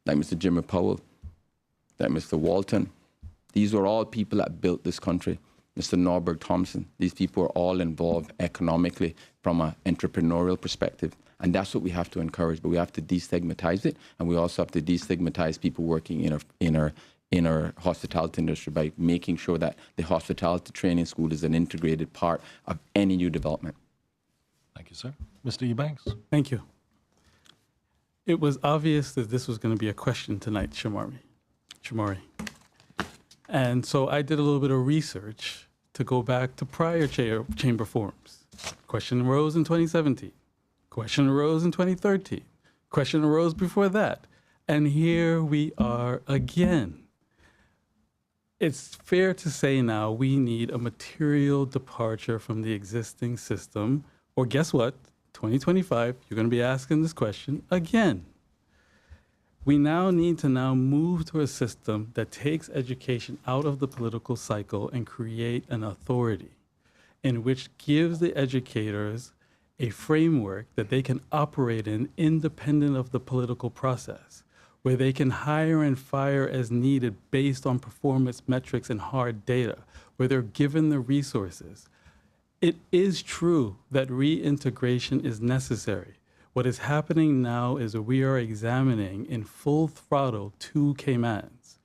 like Mr. Jimmy Powell, like Mr. Walton. These were all people that built this country. Mr. Norberg Thompson. These people are all involved economically from an entrepreneurial perspective. And that's what we have to encourage. But we have to destigmatize it. And we also have to destigmatize people working in our hospitality industry by making sure that the hospitality training school is an integrated part of any new development. Thank you, sir. Mr. Ebanks. Thank you. It was obvious that this was going to be a question tonight, Shamari. And so I did a little bit of research to go back to prior chamber forums. Question arose in 2017. Question arose in 2013. Question arose before that. And here we are again. It's fair to say now we need a material departure from the existing system, or guess what? 2025, you're going to be asking this question again. We now need to move to a system that takes education out of the political cycle and create an authority in which gives the educators a framework that they can operate in independent of the political process, where they can hire and fire as needed based on performance metrics and hard data, where they're given the resources. It is true that reintegration is necessary. What is happening now is that we are examining in full throttle two Caymans.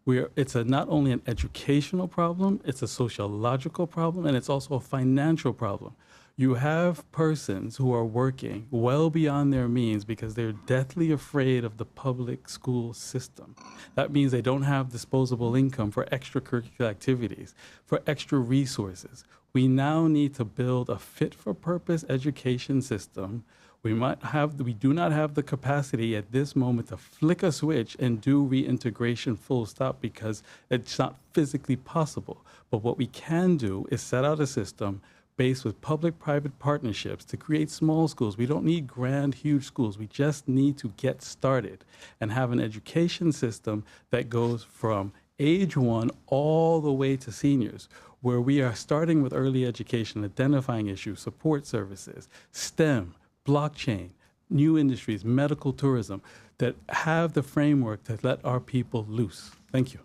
It's not only an educational problem, it's a sociological problem, and it's also a financial problem. You have persons who are working well beyond their means because they're deathly afraid of the public school system. That means they don't have disposable income for extracurricular activities, for extra resources. We now need to build a fit-for-purpose education system. We do not have the capacity at this moment to flick a switch and do reintegration full stop because it's not physically possible. But what we can do is set out a system based with public-private partnerships to create small schools. We don't need grand, huge schools. We just need to get started and have an education system that goes from age 1 all the way to seniors, where we are starting with early education, identifying issues, support services, STEM, blockchain, new industries, medical tourism, that have the framework to let our people loose. Thank you.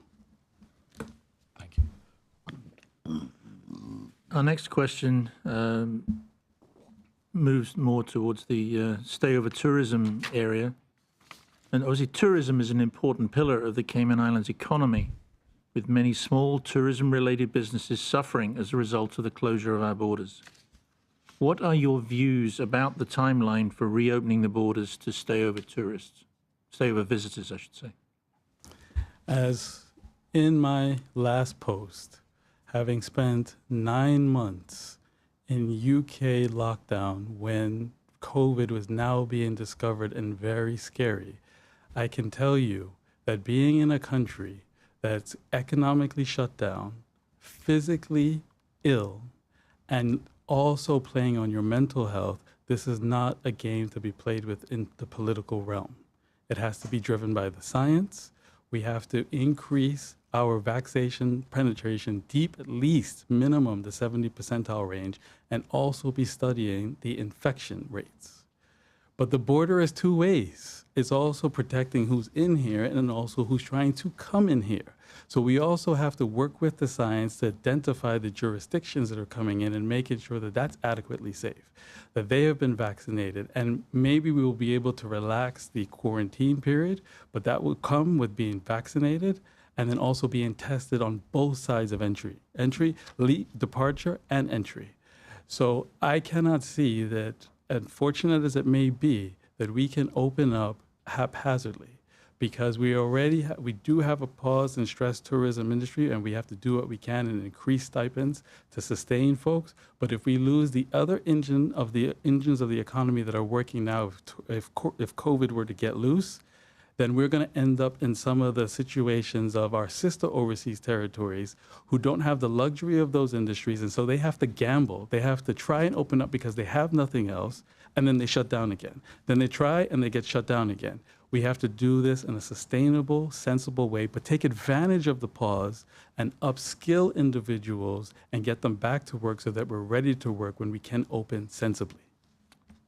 Thank you. Our next question moves more towards the stay-over tourism area. And obviously, tourism is an important pillar of the Cayman Islands economy, with many small tourism-related businesses suffering as a result of the closure of our borders. What are your views about the timeline for reopening the borders to stay-over visitors, I should say? As in my last post, having spent 9 months in UK lockdown when COVID was now being discovered and very scary, I can tell you that being in a country that's economically shut down, physically ill, and also playing on your mental health, this is not a game to be played with in the political realm. It has to be driven by the science. We have to increase our vaccination penetration deep, at least minimum the 70 percentile range, and also be studying the infection rates. But the border is two ways. It's also protecting who's in here and also who's trying to come in here. So we also have to work with the science to identify the jurisdictions that are coming in and making sure that that's adequately safe, that they have been vaccinated. And maybe we will be able to relax the quarantine period, but that will come with being vaccinated and then also being tested on both sides of entry, departure, and entry. So I cannot see that, unfortunate as it may be, that we can open up haphazardly, because we do have a pause in stress tourism industry, and we have to do what we can and increase stipends to sustain folks. But if we lose the other engines of the economy that are working now, if COVID were to get loose, then we're going to end up in some of the situations of our sister overseas territories who don't have the luxury of those industries, and so they have to gamble. They have to try and open up because they have nothing else, and then they shut down again. Then they try and they get shut down again. We have to do this in a sustainable, sensible way, but take advantage of the pause and upskill individuals and get them back to work so that we're ready to work when we can open sensibly.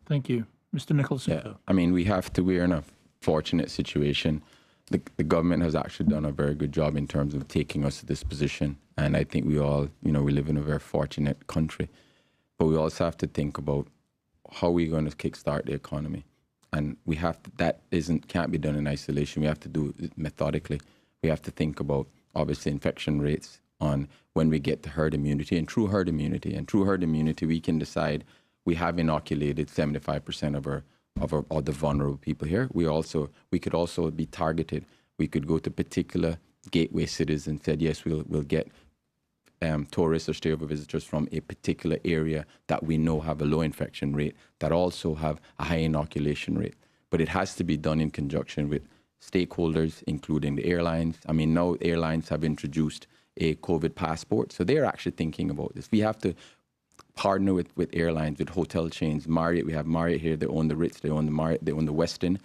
Thank you. Mr. Nicholson. Yeah, I mean, we're in a fortunate situation. The government has actually done a very good job in terms of taking us to this position. And I think we all, we live in a very fortunate country. But we also have to think about how we're going to kickstart the economy. And can't be done in isolation. We have to do it methodically. We have to think about, obviously, infection rates on when we get to herd immunity and true herd immunity. And true herd immunity, we can decide we have inoculated 75% of the vulnerable people here. We could also be targeted. We could go to particular gateway cities and said, yes, we'll get tourists or stay-over visitors from a particular area that we know have a low infection rate, that also have a high inoculation rate. But it has to be done in conjunction with stakeholders, including the airlines. I mean, now airlines have introduced a COVID passport, so they're actually thinking about this. We have to partner with airlines, with hotel chains. Marriott, we have Marriott here, they own the Ritz, they own the Marriott, they own the Westin.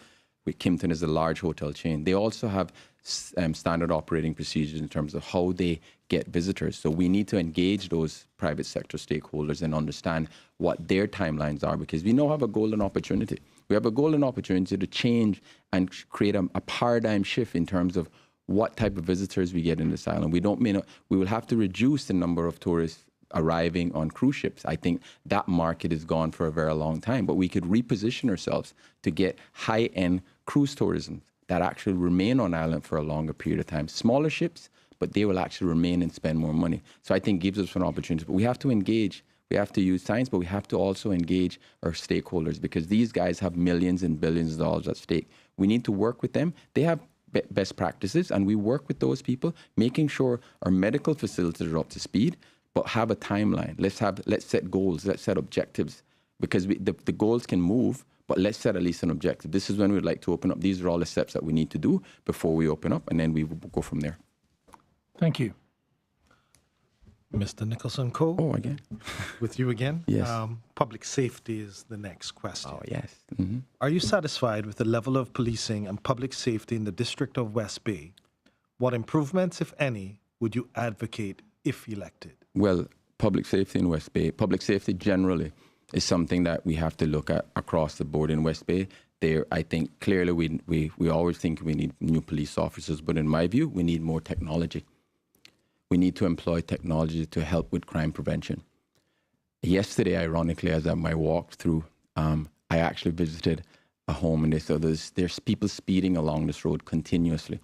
Kimpton is a large hotel chain. They also have standard operating procedures in terms of how they get visitors. So we need to engage those private sector stakeholders and understand what their timelines are, because we now have a golden opportunity. We have a golden opportunity to change and create a paradigm shift in terms of what type of visitors we get in this island. We will have to reduce the number of tourists arriving on cruise ships. I think that market is gone for a very long time, but we could reposition ourselves to get high-end cruise tourism that actually remain on island for a longer period of time. Smaller ships, but they will actually remain and spend more money. So I think gives us an opportunity. But we have to engage. We have to use science, but we have to also engage our stakeholders because these guys have millions and billions of dollars at stake. We need to work with them. They have best practices, and we work with those people, making sure our medical facilities are up to speed, but have a timeline. Let's set goals. Let's set objectives because the goals can move, but let's set at least an objective. This is when we'd like to open up. These are all the steps that we need to do before we open up, and then we will go from there. Thank you. Mr. Nicholson-Coe. Oh, again. With you again. Yes. Public safety is the next question. Oh, yes. Mm-hmm. Are you satisfied with the level of policing and public safety in the District of West Bay? What improvements, if any, would you advocate if elected? Well, public safety in West Bay, public safety generally is something that we have to look at across the board in West Bay. There, I think clearly we always think we need new police officers, but in my view, we need more technology. We need to employ technology to help with crime prevention. Yesterday, ironically, as I walked through, I actually visited a home, and there's people speeding along this road continuously,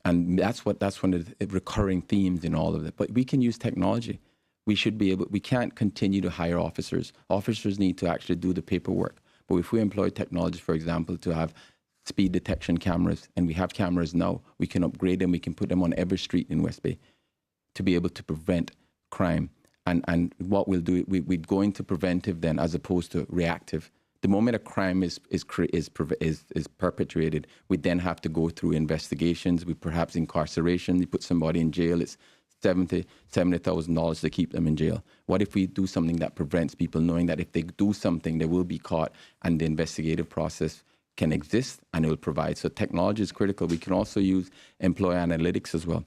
and that's one of the recurring themes in all of it. But we can use technology. We can't continue to hire officers. Officers need to actually do the paperwork. But if we employ technology, for example, to have speed detection cameras, and we have cameras now, we can upgrade them. We can put them on every street in West Bay to be able to prevent crime. And what we'll do, we'd go into preventive then as opposed to reactive. The moment a crime is perpetrated, we then have to go through investigations, we perhaps incarceration, you put somebody in jail, it's $70,000 to keep them in jail. What if we do something that prevents people knowing that if they do something, they will be caught and the investigative process can exist and it will provide. So technology is critical. We can also employ analytics as well.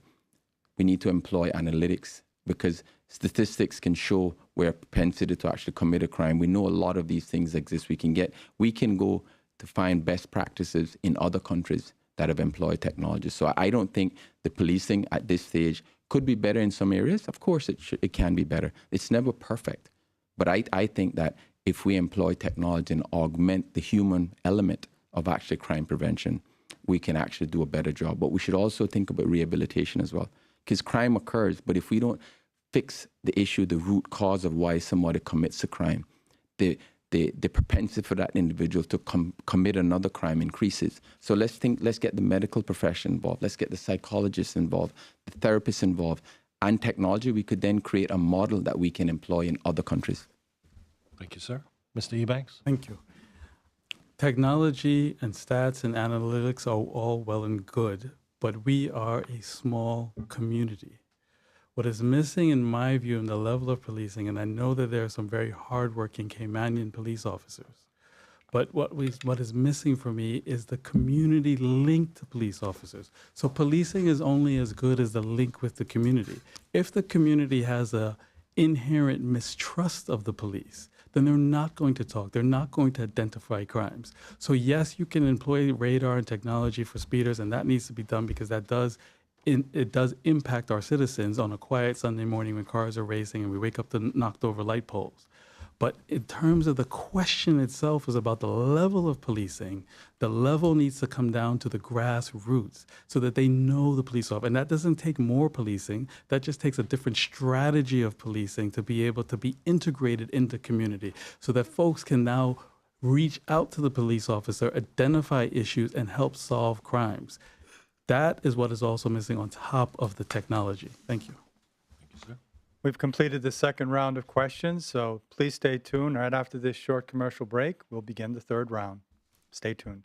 We need to employ analytics because statistics can show where propensity to actually commit a crime. We know a lot of these things exist. We can go to find best practices in other countries that have employed technology. So I don't think the policing at this stage could be better in some areas. Of course, it can be better. It's never perfect. But I think that if we employ technology and augment the human element of actually crime prevention, we can actually do a better job. But we should also think about rehabilitation as well. Because crime occurs, but if we don't fix the issue, the root cause of why somebody commits a crime, the propensity for that individual to commit another crime increases. So let's get the medical profession involved. Let's get the psychologists involved, the therapists involved, and technology. We could then create a model that we can employ in other countries. Thank you, sir. Mr. Ebanks? Thank you. Technology and stats and analytics are all well and good, but we are a small community. What is missing, in my view, in the level of policing, and I know that there are some very hardworking Caymanian police officers, but what is missing for me is the community link to police officers. So policing is only as good as the link with the community. If the community has an inherent mistrust of the police, then they're not going to talk. They're not going to identify crimes. So yes, you can employ radar and technology for speeders, and that needs to be done because it does impact our citizens on a quiet Sunday morning when cars are racing and we wake up to knocked over light poles. But in terms of the question itself is about the level of policing, the level needs to come down to the grassroots so that they know the police officer. And that doesn't take more policing. That just takes a different strategy of policing to be able to be integrated into community so that folks can now reach out to the police officer, identify issues, and help solve crimes. That is what is also missing on top of the technology. Thank you. Thank you, sir. We've completed the second round of questions, so please stay tuned. Right after this short commercial break, we'll begin the third round. Stay tuned.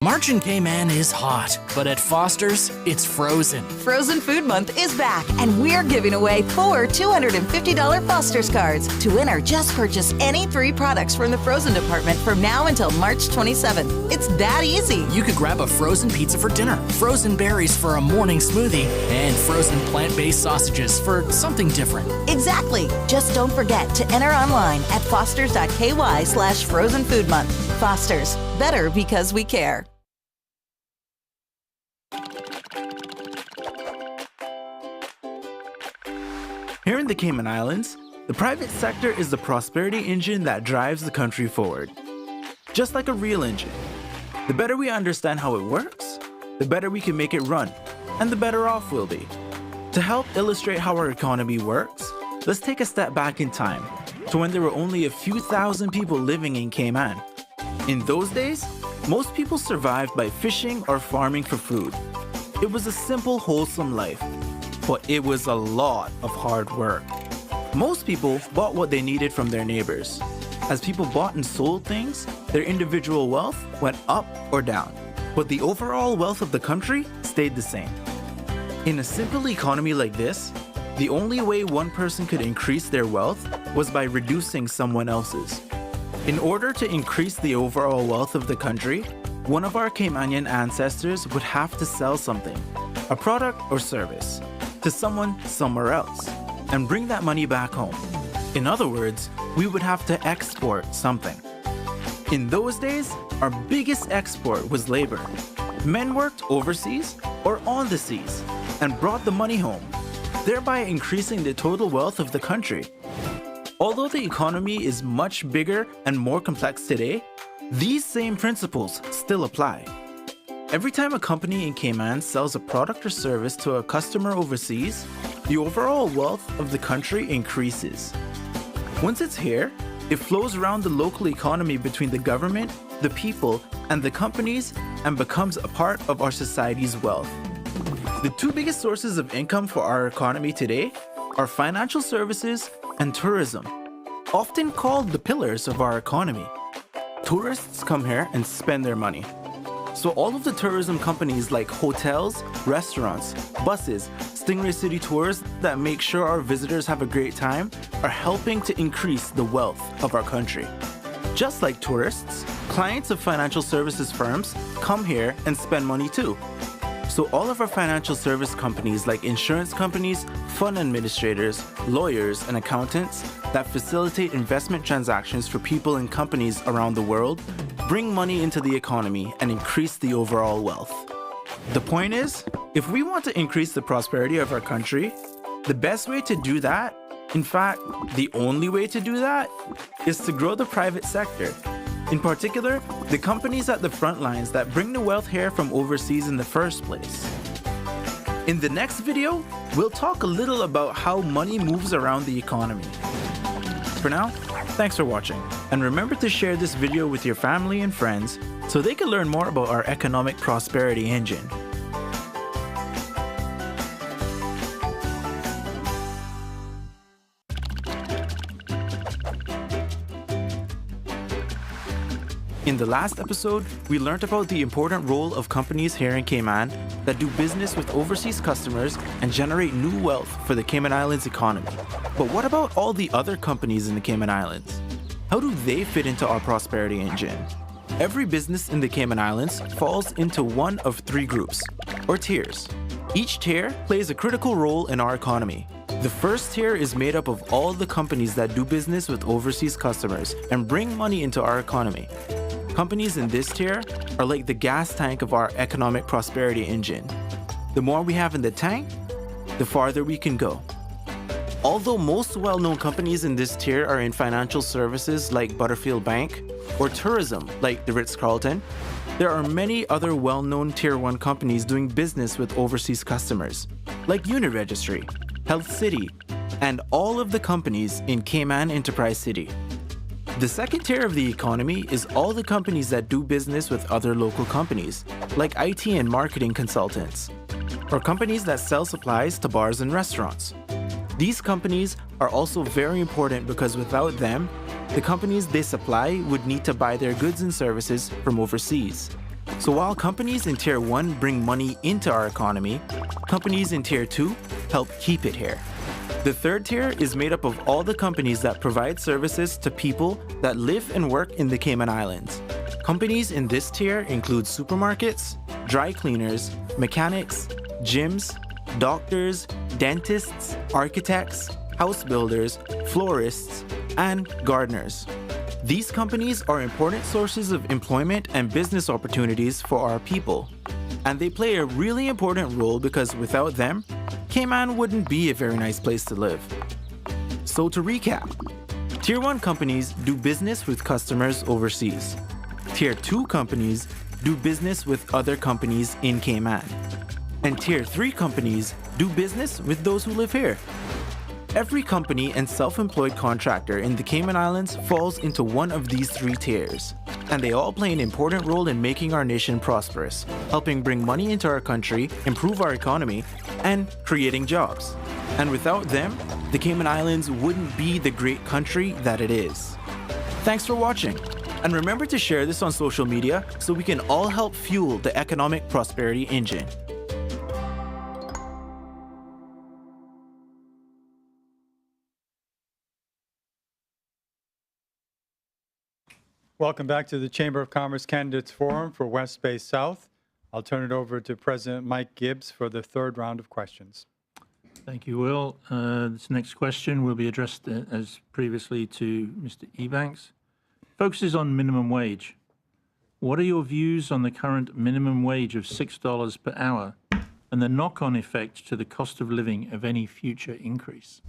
March in Cayman is hot, but at Foster's, it's frozen. Frozen Food Month is back, and we're giving away 4 $250 Foster's cards. To enter, just purchase any 3 products from the frozen department from now until March 27th. It's that easy. You could grab a frozen pizza for dinner, frozen berries for a morning smoothie, and frozen plant-based sausages for something different. Exactly. Just don't forget to enter online at fosters.ky/Frozen Food Month. Foster's, better because we care. Here in the Cayman Islands, the private sector is the prosperity engine that drives the country forward. Just like a real engine. The better we understand how it works, the better we can make it run, and the better off we'll be. To help illustrate how our economy works, let's take a step back in time to when there were only a few thousand people living in Cayman. In those days, most people survived by fishing or farming for food. It was a simple, wholesome life, but it was a lot of hard work. Most people bought what they needed from their neighbors. As people bought and sold things, their individual wealth went up or down, but the overall wealth of the country stayed the same. In a simple economy like this, the only way one person could increase their wealth was by reducing someone else's. In order to increase the overall wealth of the country, one of our Caymanian ancestors would have to sell something, a product or service, to someone somewhere else, and bring that money back home. In other words, we would have to export something. In those days, our biggest export was labor. Men worked overseas or on the seas and brought the money home, thereby increasing the total wealth of the country. Although the economy is much bigger and more complex today, these same principles still apply. Every time a company in Cayman sells a product or service to a customer overseas, the overall wealth of the country increases. Once it's here, it flows around the local economy between the government, the people, and the companies and becomes a part of our society's wealth. The two biggest sources of income for our economy today are financial services and tourism, often called the pillars of our economy. Tourists come here and spend their money. So all of the tourism companies like hotels, restaurants, buses, Stingray City Tours that make sure our visitors have a great time are helping to increase the wealth of our country. Just like tourists, clients of financial services firms come here and spend money too. So all of our financial service companies like insurance companies, fund administrators, lawyers, and accountants that facilitate investment transactions for people and companies around the world bring money into the economy and increase the overall wealth. The point is, if we want to increase the prosperity of our country, the best way to do that, in fact, the only way to do that, is to grow the private sector. In particular, the companies at the front lines that bring the wealth here from overseas in the first place. In the next video, we'll talk a little about how money moves around the economy. For now, thanks for watching, and remember to share this video with your family and friends so they can learn more about our economic prosperity engine. In the last episode, we learned about the important role of companies here in Cayman that do business with overseas customers and generate new wealth for the Cayman Islands economy. But what about all the other companies in the Cayman Islands? How do they fit into our prosperity engine? Every business in the Cayman Islands falls into one of three groups, or tiers. Each tier plays a critical role in our economy. The first tier is made up of all the companies that do business with overseas customers and bring money into our economy. Companies in this tier are like the gas tank of our economic prosperity engine. The more we have in the tank, the farther we can go. Although most well-known companies in this tier are in financial services like Butterfield Bank or tourism like the Ritz-Carlton, there are many other well-known Tier 1 companies doing business with overseas customers like Uniregistry, Health City, and all of the companies in Cayman Enterprise City. The second tier of the economy is all the companies that do business with other local companies, like IT and marketing consultants, or companies that sell supplies to bars and restaurants. These companies are also very important because without them, the companies they supply would need to buy their goods and services from overseas. So while companies in Tier 1 bring money into our economy, companies in Tier 2 help keep it here. The third tier is made up of all the companies that provide services to people that live and work in the Cayman Islands. Companies in this tier include supermarkets, dry cleaners, mechanics, gyms, doctors, dentists, architects, house builders, florists, and gardeners. These companies are important sources of employment and business opportunities for our people. And they play a really important role because without them, Cayman wouldn't be a very nice place to live. So to recap, Tier 1 companies do business with customers overseas. Tier 2 companies do business with other companies in Cayman. And Tier 3 companies do business with those who live here. Every company and self-employed contractor in the Cayman Islands falls into one of these 3 tiers, and they all play an important role in making our nation prosperous, helping bring money into our country, improve our economy, and creating jobs. And without them, the Cayman Islands wouldn't be the great country that it is. Thanks for watching, and remember to share this on social media so we can all help fuel the economic prosperity engine. Welcome back to the Chamber of Commerce Candidates Forum for West Bay South. I'll turn it over to President Mike Gibbs for the third round of questions. Thank you, Will. This next question will be addressed as previously to Mr. Ebanks. Focuses on minimum wage. What are your views on the current minimum wage of $6 per hour and the knock-on effect to the cost of living of any future increase?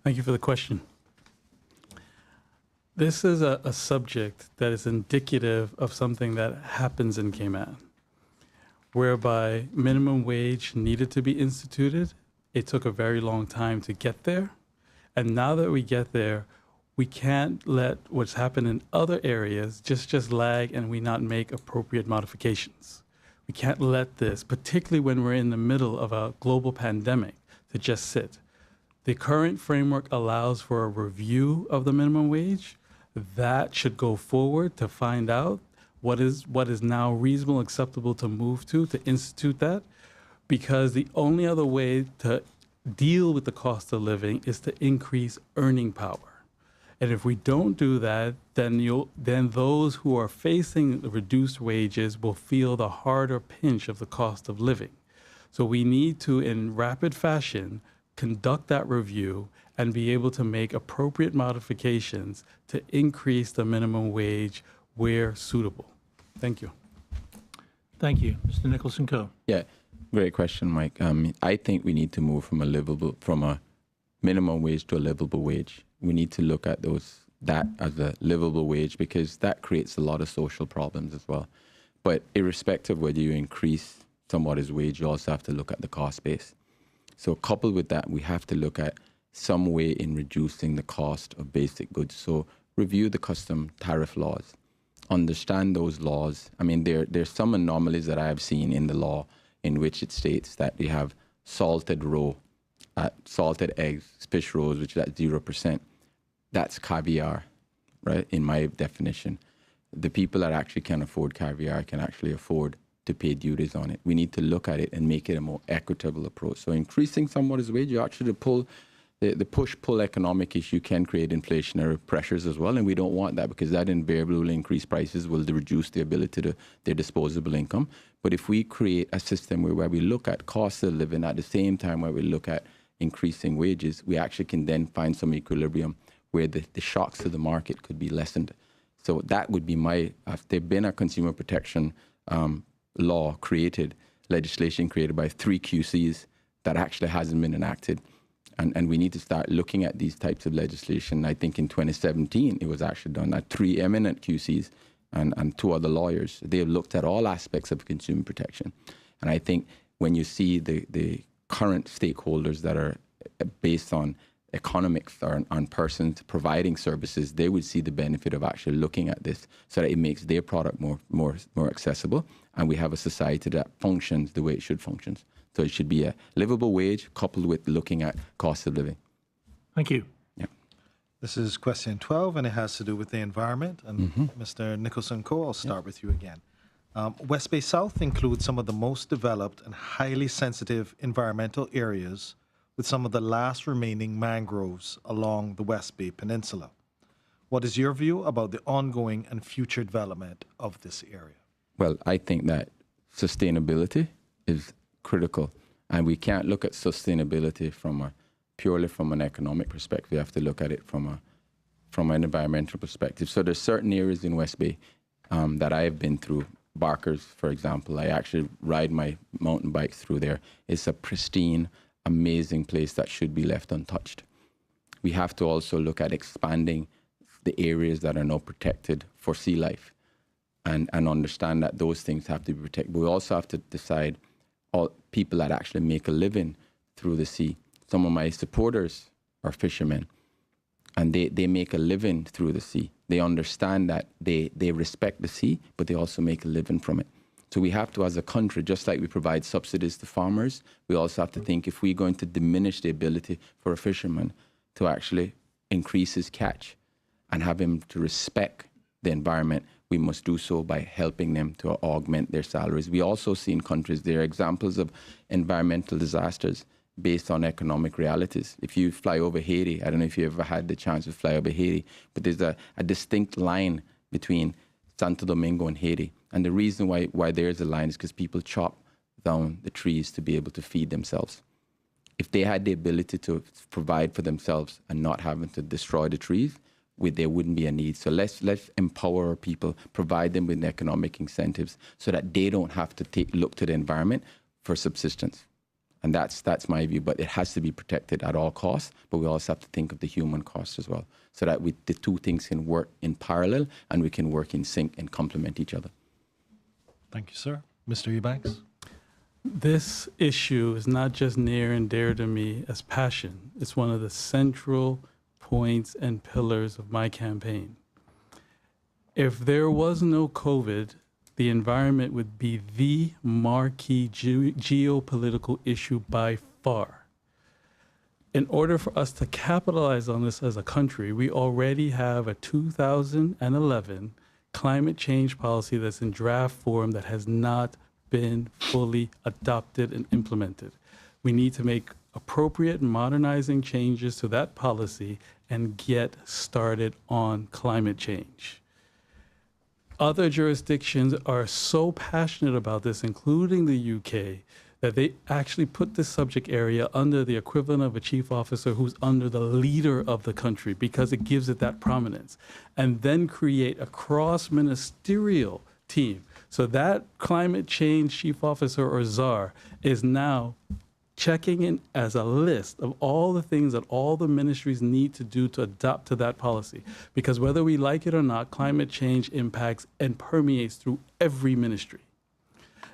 Thank you for the question. This is a subject that is indicative of something that happens in Cayman, whereby minimum wage needed to be instituted. It took a very long time to get there. And now that we get there, we can't let what's happened in other areas just lag and we not make appropriate modifications. We can't let this, particularly when we're in the middle of a global pandemic, to just sit. The current framework allows for a review of the minimum wage. That should go forward to find out what is now reasonable, acceptable to move to institute that, because the only other way to deal with the cost of living is to increase earning power. And if we don't do that, then those who are facing the reduced wages will feel the harder pinch of the cost of living. So we need to, in rapid fashion, conduct that review and be able to make appropriate modifications to increase the minimum wage where suitable. Thank you. Thank you. Mr. Nicholson-Coe. Yeah, great question, Mike. I think we need to move from a minimum wage to a livable wage. We need to look at that as a livable wage because that creates a lot of social problems as well. But irrespective of whether you increase somebody's wage, you also have to look at the cost base. So coupled with that, we have to look at some way in reducing the cost of basic goods. So review the custom tariff laws, understand those laws. I mean, there's some anomalies that I have seen in the law in which it states that we have salted eggs, fish rolls, which is at 0%. That's caviar, right? In my definition, the people that actually can afford caviar can actually afford to pay duties on it. We need to look at it and make it a more equitable approach. So increasing somebody's wage, you actually pull the push-pull economic issue can create inflationary pressures as well, and we don't want that because that invariably will increase prices, will reduce the ability to their disposable income. But if we create a system where we look at cost of living at the same time where we look at increasing wages, we actually can then find some equilibrium where the shocks to the market could be lessened. So that would be if there'd been a consumer protection legislation created by 3 QCs that actually hasn't been enacted. And we need to start looking at these types of legislation. I think in 2017, it was actually done at 3 eminent QCs and 2 other lawyers. They have looked at all aspects of consumer protection. And I think when you see the current stakeholders that are based on economics or on persons providing services, they would see the benefit of actually looking at this so that it makes their product more accessible. And we have a society that functions the way it should function. So it should be a livable wage coupled with looking at cost of living. Thank you. Yeah. This is question 12, and it has to do with the environment. And Mr. Nicholson-Coe, I'll start with you again. West Bay South includes some of the most developed and highly sensitive environmental areas with some of the last remaining mangroves along the West Bay Peninsula. What is your view about the ongoing and future development of this area? Well, I think that sustainability is critical, and we can't look at sustainability purely from an economic perspective. We have to look at it from an environmental perspective. So there's certain areas in West Bay that I have been through. Barkers, for example, I actually ride my mountain bike through there. It's a pristine, amazing place that should be left untouched. We have to also look at expanding the areas that are now protected for sea life. and understand that those things have to be protected. But we also have to decide all people that actually make a living through the sea. Some of my supporters are fishermen, and they make a living through the sea. They understand that they respect the sea, but they also make a living from it. So we have to, as a country, just like we provide subsidies to farmers, we also have to think if we're going to diminish the ability for a fisherman to actually increase his catch and have him to respect the environment, we must do so by helping them to augment their salaries. We also see in countries, there are examples of environmental disasters based on economic realities. If you fly over Haiti, I don't know if you ever had the chance to fly over Haiti, but there's a distinct line between Santo Domingo and Haiti. And the reason why there's a line is because people chop down the trees to be able to feed themselves. If they had the ability to provide for themselves and not having to destroy the trees, there wouldn't be a need. So let's empower our people, provide them with economic incentives so that they don't have to look to the environment for subsistence. And that's my view, but it has to be protected at all costs, but we also have to think of the human cost as well, so that the two things can work in parallel and we can work in sync and complement each other. Thank you, sir. Mr. Ebanks? This issue is not just near and dear to me as passion. It's one of the central points and pillars of my campaign. If there was no COVID, the environment would be the marquee geopolitical issue by far. In order for us to capitalize on this as a country, we already have a 2011 climate change policy that's in draft form that has not been fully adopted and implemented. We need to make appropriate modernizing changes to that policy and get started on climate change. Other jurisdictions are so passionate about this, including the UK, that they actually put this subject area under the equivalent of a chief officer who's under the leader of the country because it gives it that prominence, and then create a cross-ministerial team. So that climate change chief officer or czar is now checking in as a list of all the things that all the ministries need to do to adapt to that policy. Because whether we like it or not, climate change impacts and permeates through every ministry.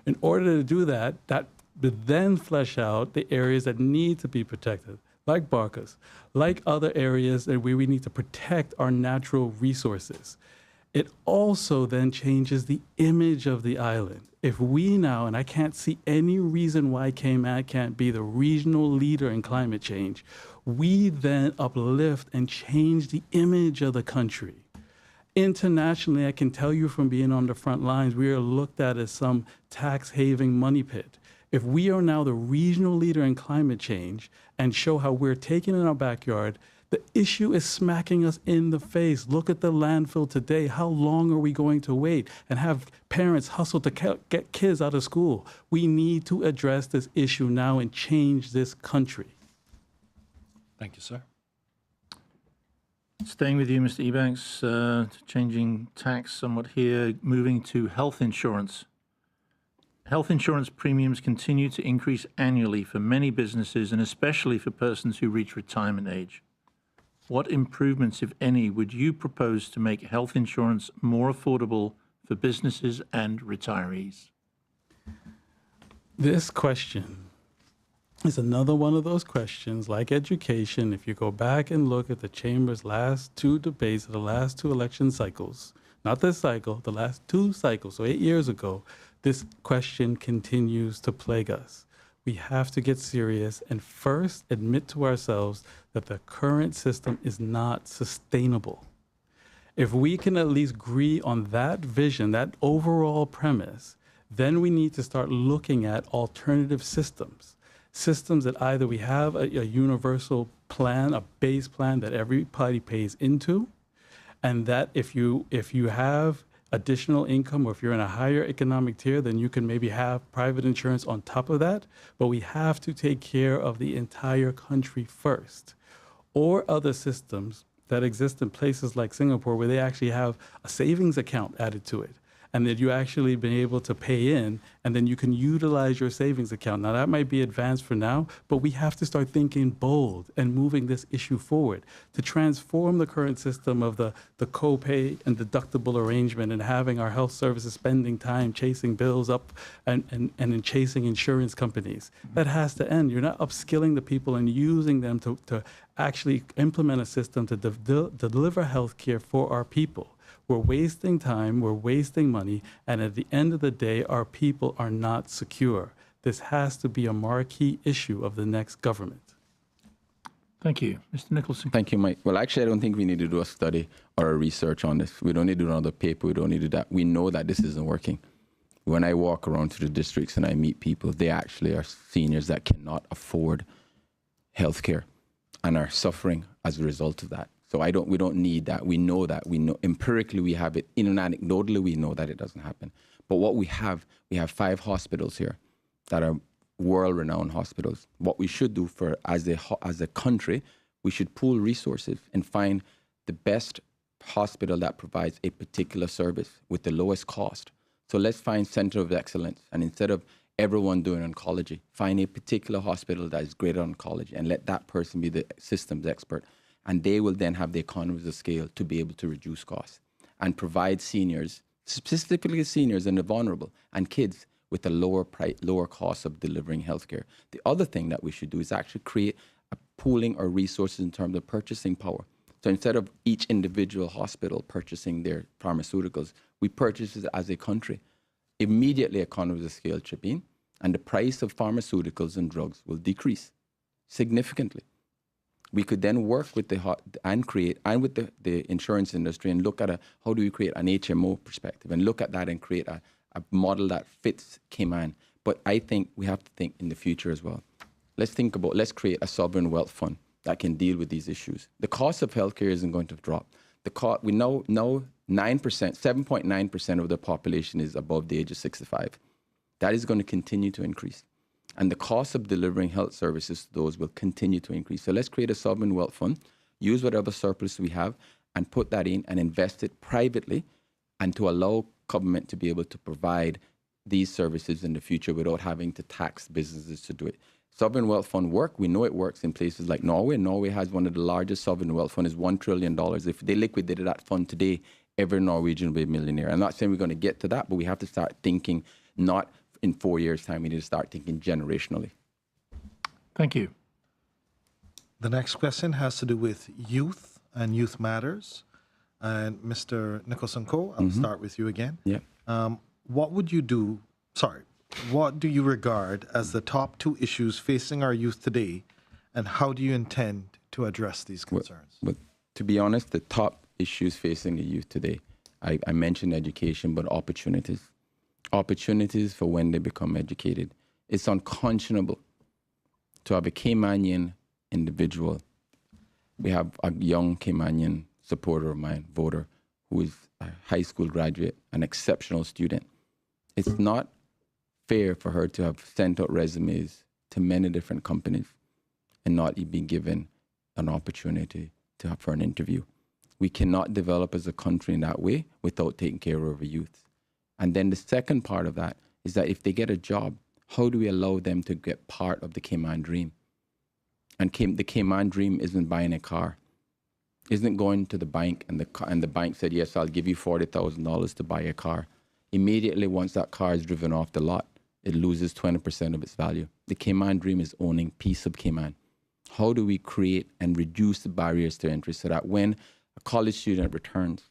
In order to do that, that would then flesh out the areas that need to be protected, like Barcas, like other areas that where we need to protect our natural resources. It also then changes the image of the island. If we now, and I can't see any reason why Cayman can't be the regional leader in climate change, we then uplift and change the image of the country. Internationally, I can tell you from being on the front lines, we are looked at as some tax haven money pit. If we are now the regional leader in climate change and show how we're taking in our backyard, the issue is smacking us in the face. Look at the landfill today. How long are we going to wait and have parents hustle to get kids out of school? We need to address this issue now and change this country. Thank you, sir. Staying with you, Mr. Ebanks, changing tax somewhat here, moving to health insurance. Health insurance premiums continue to increase annually for many businesses and especially for persons who reach retirement age. What improvements, if any, would you propose to make health insurance more affordable for businesses and retirees? This question is another one of those questions, like education. If you go back and look at the Chamber's last two debates of the last two election cycles, not this cycle, the last two cycles, so 8 years ago, this question continues to plague us. We have to get serious and first admit to ourselves that the current system is not sustainable. If we can at least agree on that vision, that overall premise, then we need to start looking at alternative systems. Systems that either we have a universal plan, a base plan that everybody pays into, and that if you have additional income, or if you're in a higher economic tier, then you can maybe have private insurance on top of that. But we have to take care of the entire country first. Or other systems that exist in places like Singapore where they actually have a savings account added to it. and that you actually been able to pay in, and then you can utilize your savings account. Now, that might be advanced for now, but we have to start thinking bold and moving this issue forward to transform the current system of the copay and deductible arrangement and having our health services spending time chasing bills up and in chasing insurance companies. That has to end. You're not upskilling the people and using them to actually implement a system to deliver health care for our people. We're wasting time, we're wasting money, and at the end of the day, our people are not secure. This has to be a marquee issue of the next government. Thank you. Mr. Nicholson. Thank you, Mike. Well, actually, I don't think we need to do a study or a research on this. We don't need to do another paper. We don't need to do that. We know that this isn't working. When I walk around to the districts and I meet people, they actually are seniors that cannot afford health care and are suffering as a result of that. So we don't need that. We know empirically we have it. Anecdotally, we know that it doesn't happen. But what we have 5 hospitals here that are world-renowned hospitals. What we should do as a country, we should pool resources and find the best hospital that provides a particular service with the lowest cost. So let's find center of excellence, and instead of everyone doing oncology, find a particular hospital that is great at oncology and let that person be the systems expert. And they will then have the economies of scale to be able to reduce costs and provide seniors, specifically seniors and the vulnerable and kids, with a lower cost of delivering healthcare. The other thing that we should do is actually create a pooling or resources in terms of purchasing power. So instead of each individual hospital purchasing their pharmaceuticals, we purchase it as a country. Immediately economies of scale chip in, and the price of pharmaceuticals and drugs will decrease significantly. We could then work with the insurance industry and look at how do we create an HMO perspective and look at that and create a model that fits Cayman. But I think we have to think in the future as well. Let's create a sovereign wealth fund that can deal with these issues. The cost of healthcare isn't going to drop. We know 7.9% of the population is above the age of 65. That is going to continue to increase. And the cost of delivering health services to those will continue to increase. So let's create a sovereign wealth fund, use whatever surplus we have, and put that in and invest it privately, and to allow government to be able to provide these services in the future without having to tax businesses to do it. Sovereign wealth fund work. We know it works in places like Norway. Norway has one of the largest sovereign wealth funds, is $1 trillion. If they liquidated that fund today, every Norwegian will be a millionaire. I'm not saying we're going to get to that, but we have to start thinking not in 4 years' time. We need to start thinking generationally. Thank you. The next question has to do with youth and youth matters. And Mr. Nicholson-Coe, I'll start with you again. Yeah. What do you regard as the top 2 issues facing our youth today, and how do you intend to address these concerns? Well, to be honest, the top issues facing the youth today, I mentioned education, but opportunities. Opportunities for when they become educated. It's unconscionable to have a Caymanian individual. We have a young Caymanian supporter of mine, voter, who is a high school graduate, an exceptional student. It's not fair for her to have sent out resumes to many different companies and not be given an opportunity for an interview. We cannot develop as a country in that way without taking care of our youth. And then the second part of that is that if they get a job, how do we allow them to get part of the Cayman dream? And the Cayman dream isn't buying a car, isn't going to the bank and the bank said, yes, I'll give you $40,000 to buy a car. Immediately, once that car is driven off the lot, it loses 20% of its value. The Cayman dream is owning piece of Cayman. How do we create and reduce the barriers to entry so that when a college student returns,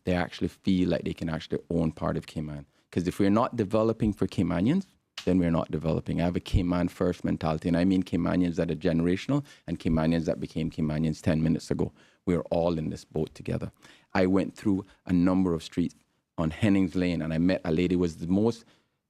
they actually feel like they can actually own part of Cayman? Because if we're not developing for Caymanians, then we're not developing. I have a Cayman first mentality, and I mean Caymanians that are generational and Caymanians that became Caymanians 10 minutes ago. We're all in this boat together. I went through a number of streets on Hennings Lane, and I met a lady. It was the most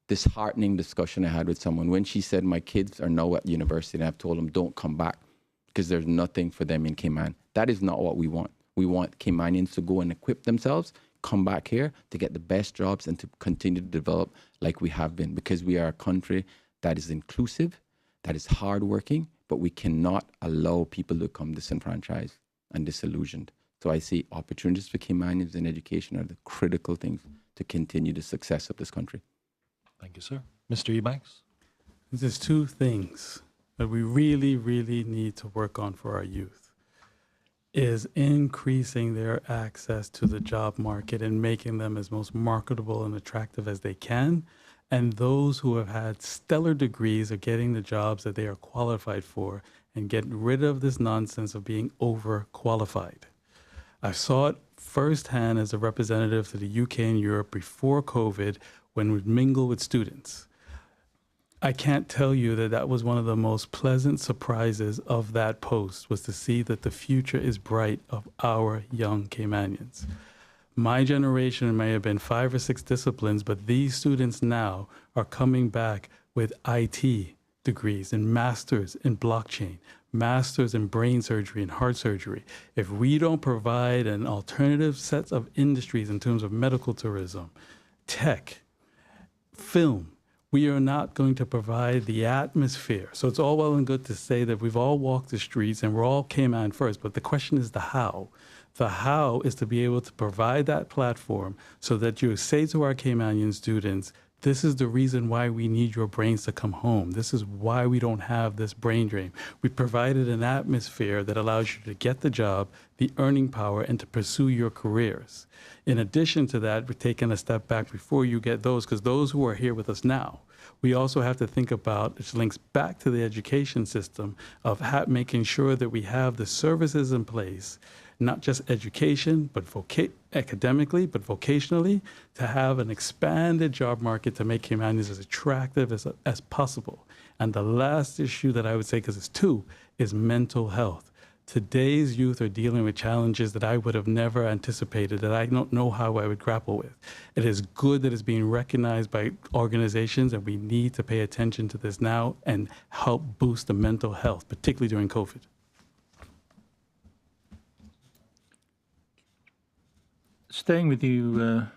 disheartening discussion I had with someone when she said, my kids are now at university, and I've told them, don't come back because there's nothing for them in Cayman. That is not what we want. We want Caymanians to go and equip themselves, come back here to get the best jobs and to continue to develop like we have been, because we are a country that is inclusive, that is hardworking, but we cannot allow people to become disenfranchised and disillusioned. So I see opportunities for Caymanians in education are the critical things to continue the success of this country. Thank you, sir. Mr. Ebanks? There's two things that we really, really need to work on for our youth is increasing their access to the job market and making them as most marketable and attractive as they can. And those who have had stellar degrees are getting the jobs that they are qualified for and getting rid of this nonsense of being overqualified. I saw it firsthand as a representative to the UK and Europe before COVID when we'd mingle with students. I can't tell you that that was one of the most pleasant surprises of that post, was to see that the future is bright of our young Caymanians. My generation may have been 5 or 6 disciplines, but these students now are coming back with IT degrees and masters in blockchain, masters in brain surgery and heart surgery. If we don't provide an alternative set of industries in terms of medical tourism, tech, film, we are not going to provide the atmosphere. So it's all well and good to say that we've all walked the streets and we're all Cayman first, but the question is the how. The how is to be able to provide that platform so that you say to our Caymanian students, this is the reason why we need your brains to come home. This is why we don't have this brain drain. We provided an atmosphere that allows you to get the job, the earning power, and to pursue your careers. In addition to that, we're taking a step back before you get those, because those who are here with us now, we also have to think about, which links back to the education system, of making sure that we have the services in place, not just education, but academically, but vocationally, to have an expanded job market to make Caymanians as attractive as possible. And the last issue that I would say, because it's two, is mental health. Today's youth are dealing with challenges that I would have never anticipated, that I don't know how I would grapple with. It is good that it's being recognized by organizations, and we need to pay attention to this now and help boost the mental health, particularly during COVID. Staying with you,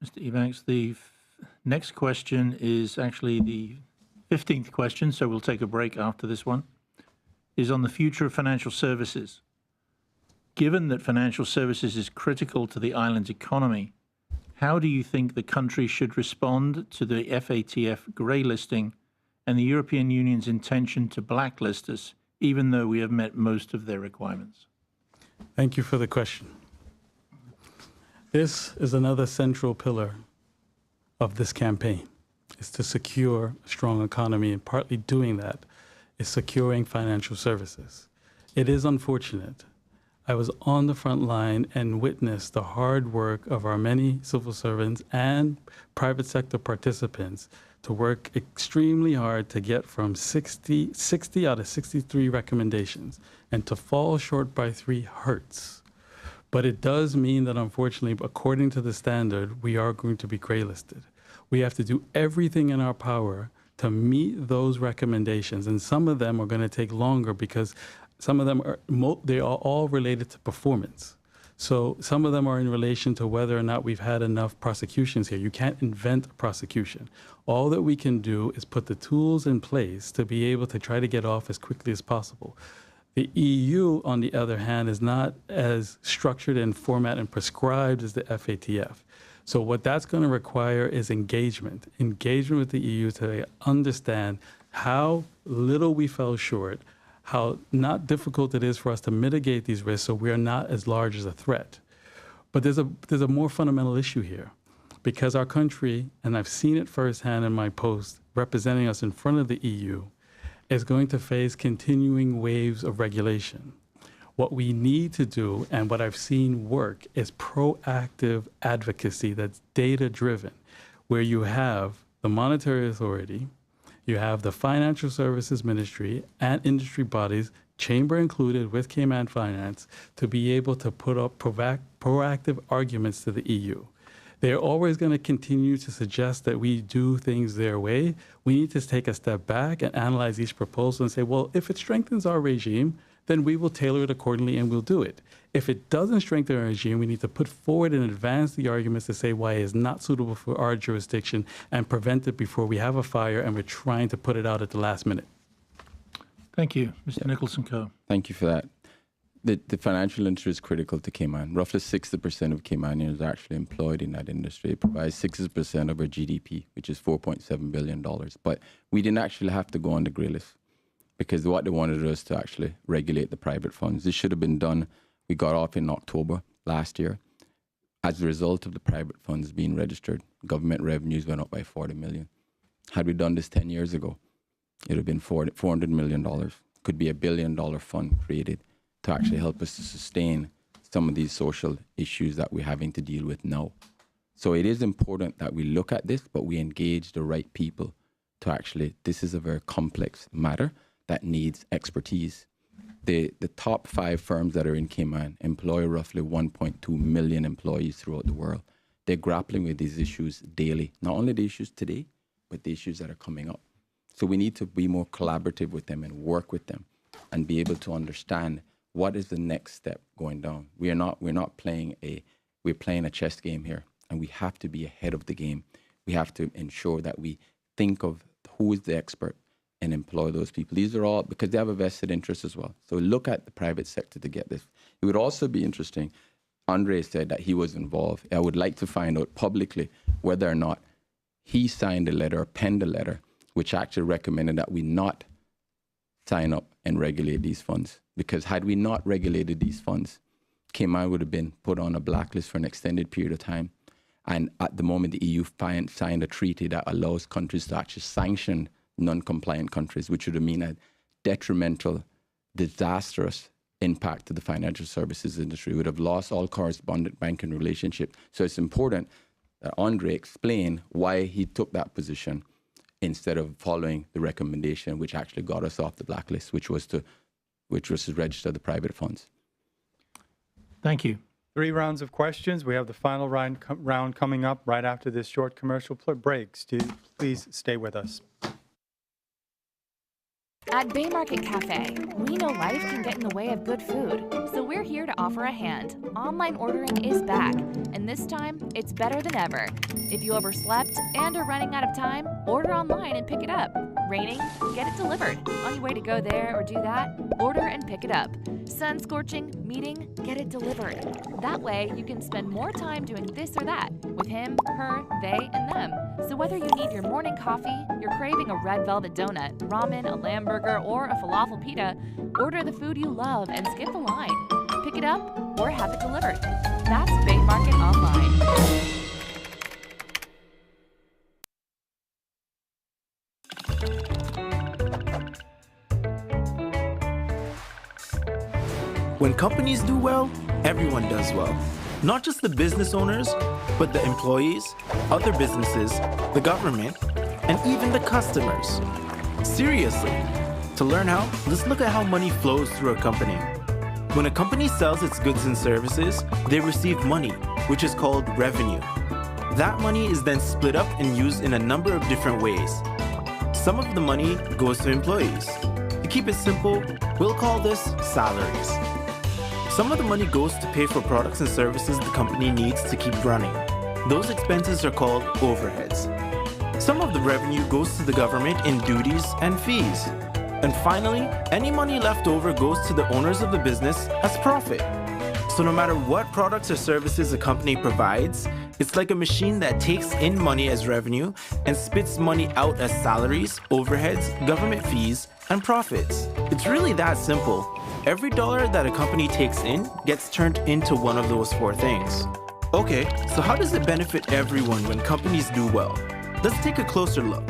Mr. Ebanks, the next question is actually the 15th question, so we'll take a break after this one, is on the future of financial services. Given that financial services is critical to the island's economy, how do you think the country should respond to the FATF grey listing and the European Union's intention to blacklist us, even though we have met most of their requirements? Thank you for the question. This is another central pillar of this campaign, is to secure a strong economy, and partly doing that is securing financial services. It is unfortunate. I was on the front line and witnessed the hard work of our many civil servants and private sector participants to work extremely hard to get from 60 out of 63 recommendations, and to fall short by 3 hurts. But it does mean that, unfortunately, according to the standard, we are going to be gray listed. We have to do everything in our power to meet those recommendations, and some of them are going to take longer because some of them they are all related to performance. So some of them are in relation to whether or not we've had enough prosecutions here. You can't invent a prosecution. All that we can do is put the tools in place to be able to try to get off as quickly as possible. The EU, on the other hand, is not as structured and format and prescribed as the FATF. So what that's going to require is engagement with the EU to understand how little we fell short, how not difficult it is for us to mitigate these risks so we are not as large as a threat. But there's a more fundamental issue here, because our country, and I've seen it firsthand in my post representing us in front of the EU, is going to face continuing waves of regulation. What we need to do, and what I've seen work, is proactive advocacy that's data-driven, where you have the Monetary Authority, you have the Financial Services Ministry and industry bodies, chamber included with Cayman Finance, to be able to put up proactive arguments to the EU. They're always going to continue to suggest that we do things their way. We need to take a step back and analyze each proposal and say, well, if it strengthens our regime, then we will tailor it accordingly and we'll do it. If it doesn't strengthen our regime, we need to put forward and advance the arguments to say why it is not suitable for our jurisdiction and prevent it before we have a fire and we're trying to put it out at the last minute. Thank you. Mr. Nicholson-Coe. Thank you for that. The financial industry is critical to Cayman. Roughly 60% of Caymanians are actually employed in that industry. It provides 60% of our GDP, which is $4.7 billion. But we didn't actually have to go on the grey list because what they wanted us to actually regulate the private funds. This should have been done. We got off in October last year. As a result of the private funds being registered, government revenues went up by $40 million. Had we done this 10 years ago, it would have been $400 million. Could be $1 billion fund created to actually help us to sustain some of these social issues that we're having to deal with now. So it is important that we look at this, but we engage the right people to actually, this is a very complex matter that needs expertise. The top 5 firms that are in Cayman employ roughly 1.2 million employees throughout the world. They're grappling with these issues daily, not only the issues today, but the issues that are coming up. So we need to be more collaborative with them and work with them and be able to understand what is the next step going down. We're playing a chess game here, and we have to be ahead of the game. We have to ensure that we think of who is the expert and employ those people. These are all because they have a vested interest as well. So look at the private sector to get this. It would also be interesting. Andre said that he was involved. I would like to find out publicly whether or not he signed a letter or penned a letter which actually recommended that we not sign up and regulate these funds. Because had we not regulated these funds, Cayman would have been put on a blacklist for an extended period of time. And at the moment, the EU signed a treaty that allows countries to actually sanction non-compliant countries, which would mean a detrimental, disastrous impact to the financial services industry. We would have lost all correspondent banking relationship. So it's important that Andre explain why he took that position instead of following the recommendation which actually got us off the blacklist, which was to register the private funds. Thank you. 3 rounds of questions. We have the final round coming up right after this short commercial break. Please stay with us. At Bay Market Cafe, we know life can get in the way of good food, so we're here to offer a hand. Online ordering is back, and this time, it's better than ever. If you overslept and are running out of time, order online and pick it up. Raining? Get it delivered. On your way to go there or do that, order and pick it up. Sun scorching? Meeting? Get it delivered. That way, you can spend more time doing this or that with him, her, they, and them. So whether you need your morning coffee, you're craving a red velvet donut, ramen, a lamb burger, or a falafel pita, order the food you love and skip the line. Pick it up or have it delivered. That's Bay Market Online. When companies do well, everyone does well. Not just the business owners, but the employees, other businesses, the government, and even the customers. Seriously. To learn how, let's look at how money flows through a company. When a company sells its goods and services, they receive money, which is called revenue. That money is then split up and used in a number of different ways. Some of the money goes to employees. To keep it simple, we'll call this salaries. Some of the money goes to pay for products and services the company needs to keep running. Those expenses are called overheads. Some of the revenue goes to the government in duties and fees. And finally, any money left over goes to the owners of the business as profit. So no matter what products or services a company provides, it's like a machine that takes in money as revenue and spits money out as salaries, overheads, government fees, and profits. It's really that simple. Every dollar that a company takes in gets turned into one of those 4 things. Okay, so how does it benefit everyone when companies do well? Let's take a closer look.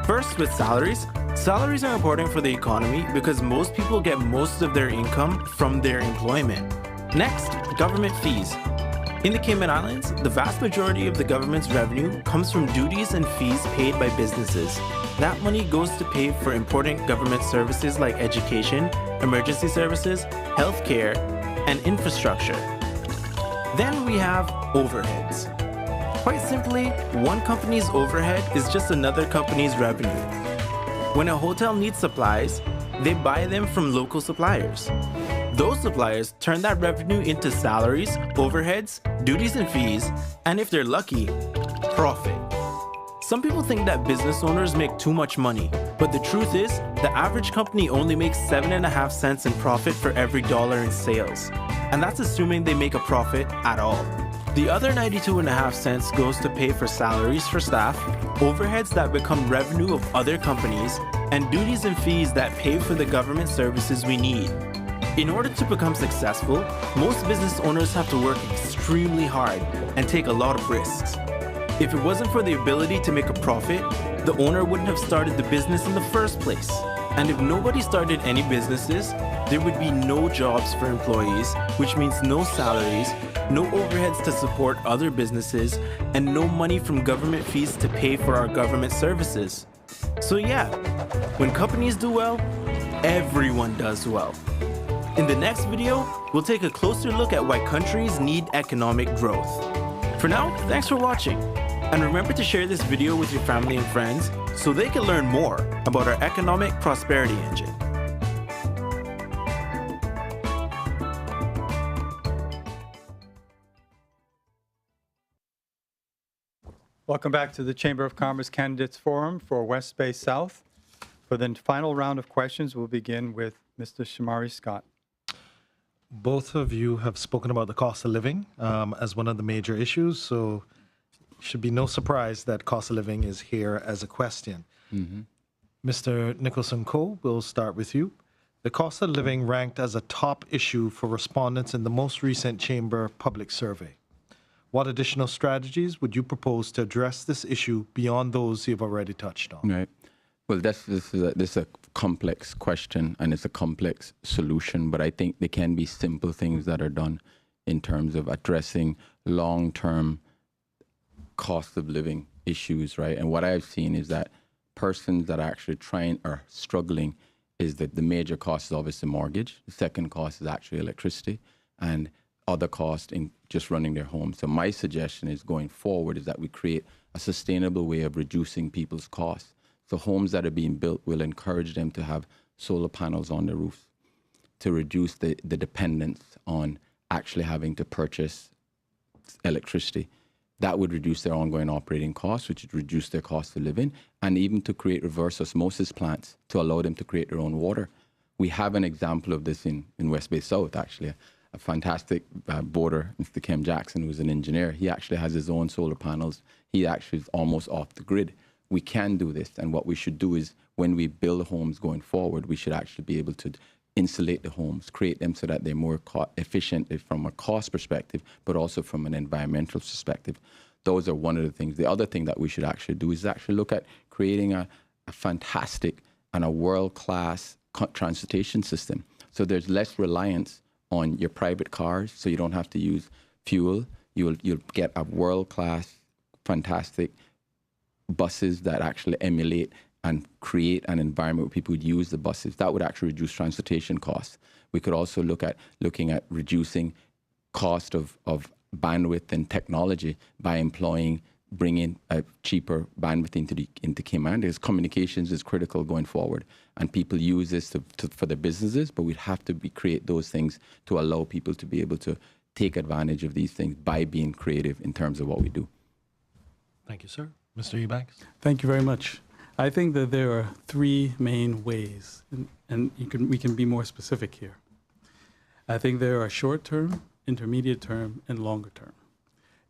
First, with salaries. Salaries are important for the economy because most people get most of their income from their employment. Next, government fees. In the Cayman Islands, the vast majority of the government's revenue comes from duties and fees paid by businesses. That money goes to pay for important government services like education, emergency services, healthcare, and infrastructure. Then we have overheads. Quite simply, one company's overhead is just another company's revenue. When a hotel needs supplies, they buy them from local suppliers. Those suppliers turn that revenue into salaries, overheads, duties and fees, and if they're lucky, profit. Some people think that business owners make too much money, but the truth is, the average company only makes 7.5 cents in profit for every dollar in sales. And that's assuming they make a profit at all. The other 92.5 cents goes to pay for salaries for staff, overheads that become revenue of other companies, and duties and fees that pay for the government services we need. In order to become successful, most business owners have to work extremely hard and take a lot of risks. If it wasn't for the ability to make a profit, the owner wouldn't have started the business in the first place. And if nobody started any businesses, there would be no jobs for employees, which means no salaries, no overheads to support other businesses, and no money from government fees to pay for our government services. So yeah, when companies do well, everyone does well. In the next video, we'll take a closer look at why countries need economic growth. For now, thanks for watching. And remember to share this video with your family and friends so they can learn more about our economic prosperity engine. Welcome back to the Chamber of Commerce Candidates Forum for West Bay South. For the final round of questions, we'll begin with Mr. Shamari Scott. Both of you have spoken about the cost of living as one of the major issues, so should be no surprise that cost of living is here as a question. Mr. Nicholson-Coe, we'll start with you. The cost of living ranked as a top issue for respondents in the most recent Chamber public survey. What additional strategies would you propose to address this issue beyond those you've already touched on? Right. Well, this is a complex question and it's a complex solution, but I think there can be simple things that are done in terms of addressing long-term cost of living issues, right? And what I've seen is that persons that are actually trying or struggling is that the major cost is obviously mortgage. The second cost is actually electricity and other costs in just running their home. So my suggestion is going forward is that we create a sustainable way of reducing people's costs. So homes that are being built will encourage them to have solar panels on their roofs to reduce the dependence on actually having to purchase electricity. That would reduce their ongoing operating costs, which would reduce their cost of living, and even to create reverse osmosis plants to allow them to create their own water. We have an example of this in West Bay South, actually. A fantastic boarder, Mr. Kem Jackson, who's an engineer. He actually has his own solar panels. He actually is almost off the grid. We can do this, and what we should do is when we build homes going forward, we should actually be able to insulate the homes, create them so that they're more efficient from a cost perspective, but also from an environmental perspective. Those are one of the things. The other thing that we should actually do is actually look at creating a fantastic and a world-class transportation system. So there's less reliance on your private cars, so you don't have to use fuel. You'll get a world-class, fantastic buses that actually emulate and create an environment where people would use the buses. That would actually reduce transportation costs. We could also looking at reducing cost of bandwidth and technology by bringing a cheaper bandwidth into Cayman. Because communications is critical going forward, and people use this for their businesses, but we'd have to create those things to allow people to be able to take advantage of these things by being creative in terms of what we do. Thank you, sir. Mr. Ebanks? Thank you very much. I think that there are three main ways, and we can be more specific here. I think there are short-term, intermediate term, and longer term.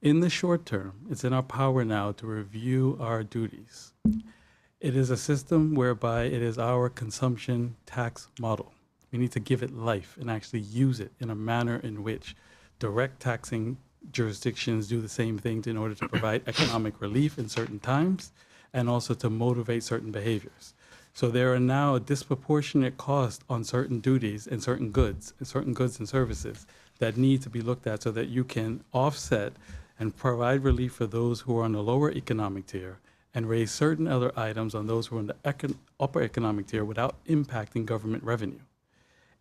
In the short term, it's in our power now to review our duties. It is a system whereby it is our consumption tax model. We need to give it life and actually use it in a manner in which direct taxing jurisdictions do the same things in order to provide economic relief in certain times and also to motivate certain behaviors. So there are now a disproportionate cost on certain duties and certain goods and services that need to be looked at so that you can offset and provide relief for those who are on the lower economic tier and raise certain other items on those who are in the upper economic tier without impacting government revenue.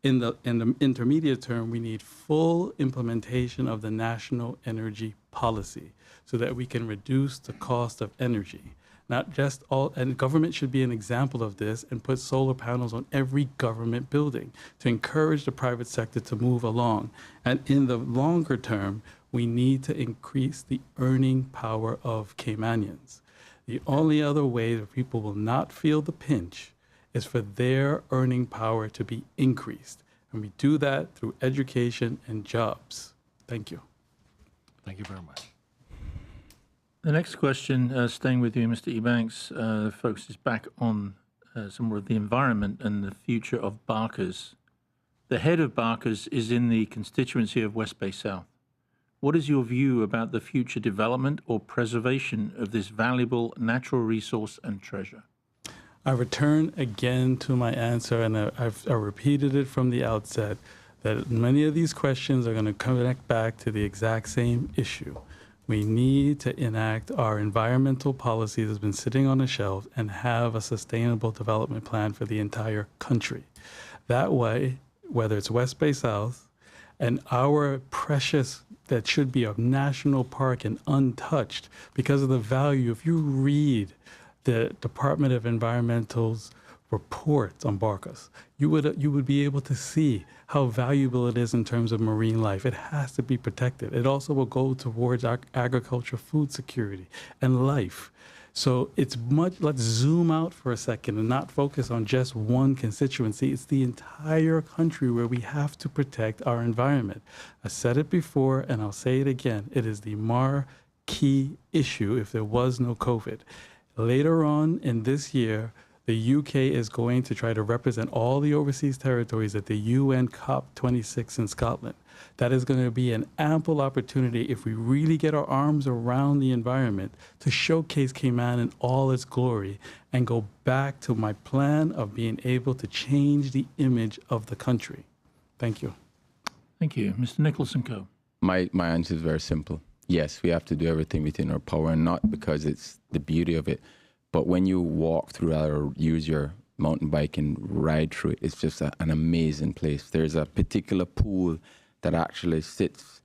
In the intermediate term, we need full implementation of the national energy policy so that we can reduce the cost of energy. Not just and government should be an example of this and put solar panels on every government building to encourage the private sector to move along. And in the longer term, we need to increase the earning power of Caymanians. The only other way that people will not feel the pinch is for their earning power to be increased. And we do that through education and jobs. Thank you. Thank you very much. The next question, staying with you, Mr. Ebanks, focuses back on some more of the environment and the future of Barker's. The head of Barker's is in the constituency of West Bay South. What is your view about the future development or preservation of this valuable natural resource and treasure? I return again to my answer, and I've repeated it from the outset, that many of these questions are going to connect back to the exact same issue. We need to enact our environmental policy that's been sitting on the shelf and have a sustainable development plan for the entire country. That way, whether it's West Bay South and our precious that should be a national park and untouched because of the value, if you read the Department of Environmental's reports on Barker's, you would be able to see how valuable it is in terms of marine life. It has to be protected. It also will go towards our agriculture, food security, and life. So it's let's zoom out for a second and not focus on just one constituency. It's the entire country where we have to protect our environment. I said it before, and I'll say it again. It is the marquee issue if there was no COVID. Later on in this year, the UK is going to try to represent all the overseas territories at the UN COP26 in Scotland. That is going to be an ample opportunity, if we really get our arms around the environment, to showcase Cayman in all its glory and go back to my plan of being able to change the image of the country. Thank you. Thank you. Mr. Nicholson-Coe. My answer is very simple. Yes, we have to do everything within our power, and not because it's the beauty of it, but when you walk through or use your mountain bike and ride through it, it's just an amazing place. There's a particular pool that actually sits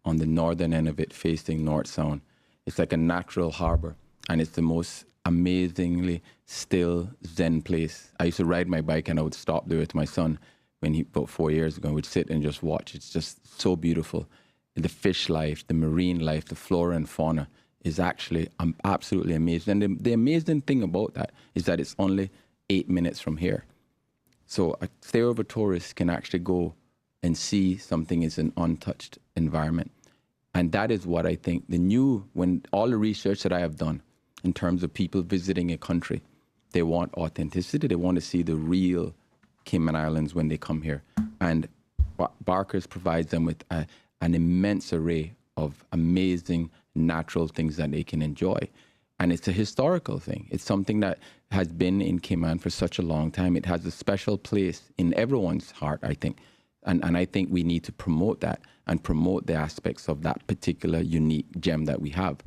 on the northern end of it, facing North Sound. It's like a natural harbor, and it's the most amazingly still zen place. I used to ride my bike, and I would stop there with my son about 4 years ago, and we'd sit and just watch. It's just so beautiful. The fish life, the marine life, the flora and fauna is actually absolutely amazing. And the amazing thing about that is that it's only 8 minutes from here. So a stay-over tourist can actually go and see something is an untouched environment. And that is what I think when all the research that I have done in terms of people visiting a country, they want authenticity. They want to see the real Cayman Islands when they come here. And Barker's provides them with an immense array of amazing natural things that they can enjoy. And it's a historical thing. It's something that has been in Cayman for such a long time. It has a special place in everyone's heart, I think. And I think we need to promote that and promote the aspects of that particular unique gem that we have.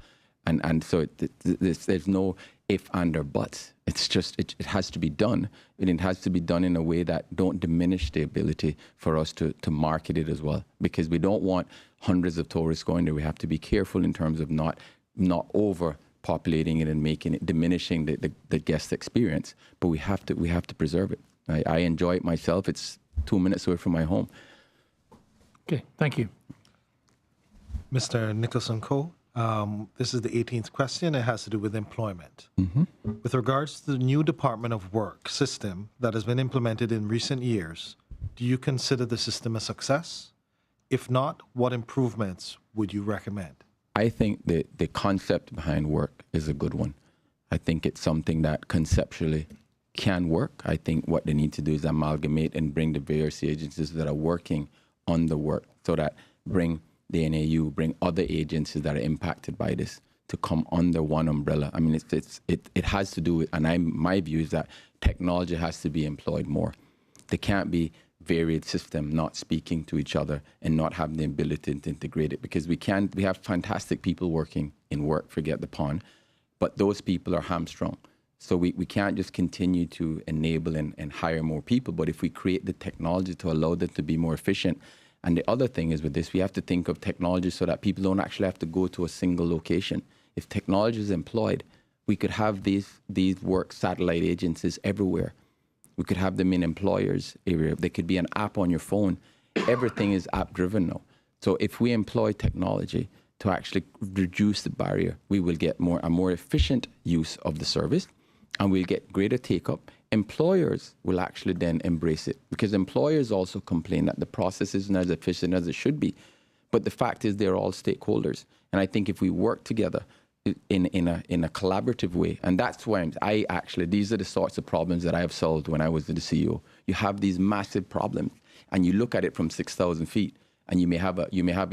And so there's no if, and, or buts. It's just, it has to be done. And it has to be done in a way that don't diminish the ability for us to market it as well. Because we don't want hundreds of tourists going there. We have to be careful in terms of not overpopulating it and making it, diminishing the guest experience. But we have to preserve it. I enjoy it myself. It's 2 minutes away from my home. Okay, thank you. Mr. Nicholson-Coe, this is the 18th question. It has to do with employment. Mm-hmm. With regards to the new Department of Work system that has been implemented in recent years, do you consider the system a success? If not, what improvements would you recommend? I think the concept behind work is a good one. I think it's something that conceptually can work. I think what they need to do is amalgamate and bring the various agencies that are working on the work, so that bring the NAU, bring other agencies that are impacted by this to come under one umbrella. I mean, it has to do with, and my view is that technology has to be employed more. There can't be varied system not speaking to each other and not having the ability to integrate it, because we have fantastic people working in work, forget the pond, but those people are hamstrung. So we can't just continue to enable and hire more people, but if we create the technology to allow them to be more efficient. And the other thing is with this, we have to think of technology so that people don't actually have to go to a single location. If technology is employed, we could have these work satellite agencies everywhere. We could have them in employers' area. There could be an app on your phone. Everything is app-driven now. So if we employ technology to actually reduce the barrier. We will get a more efficient use of the service, and we'll get greater take-up. Employers will actually then embrace it, because employers also complain that the process isn't as efficient as it should be. But the fact is they're all stakeholders. And I think if we work together in a collaborative way, and that's why these are the sorts of problems that I have solved when I was the CEO. You have these massive problems, and you look at it from 6,000 feet, and you may have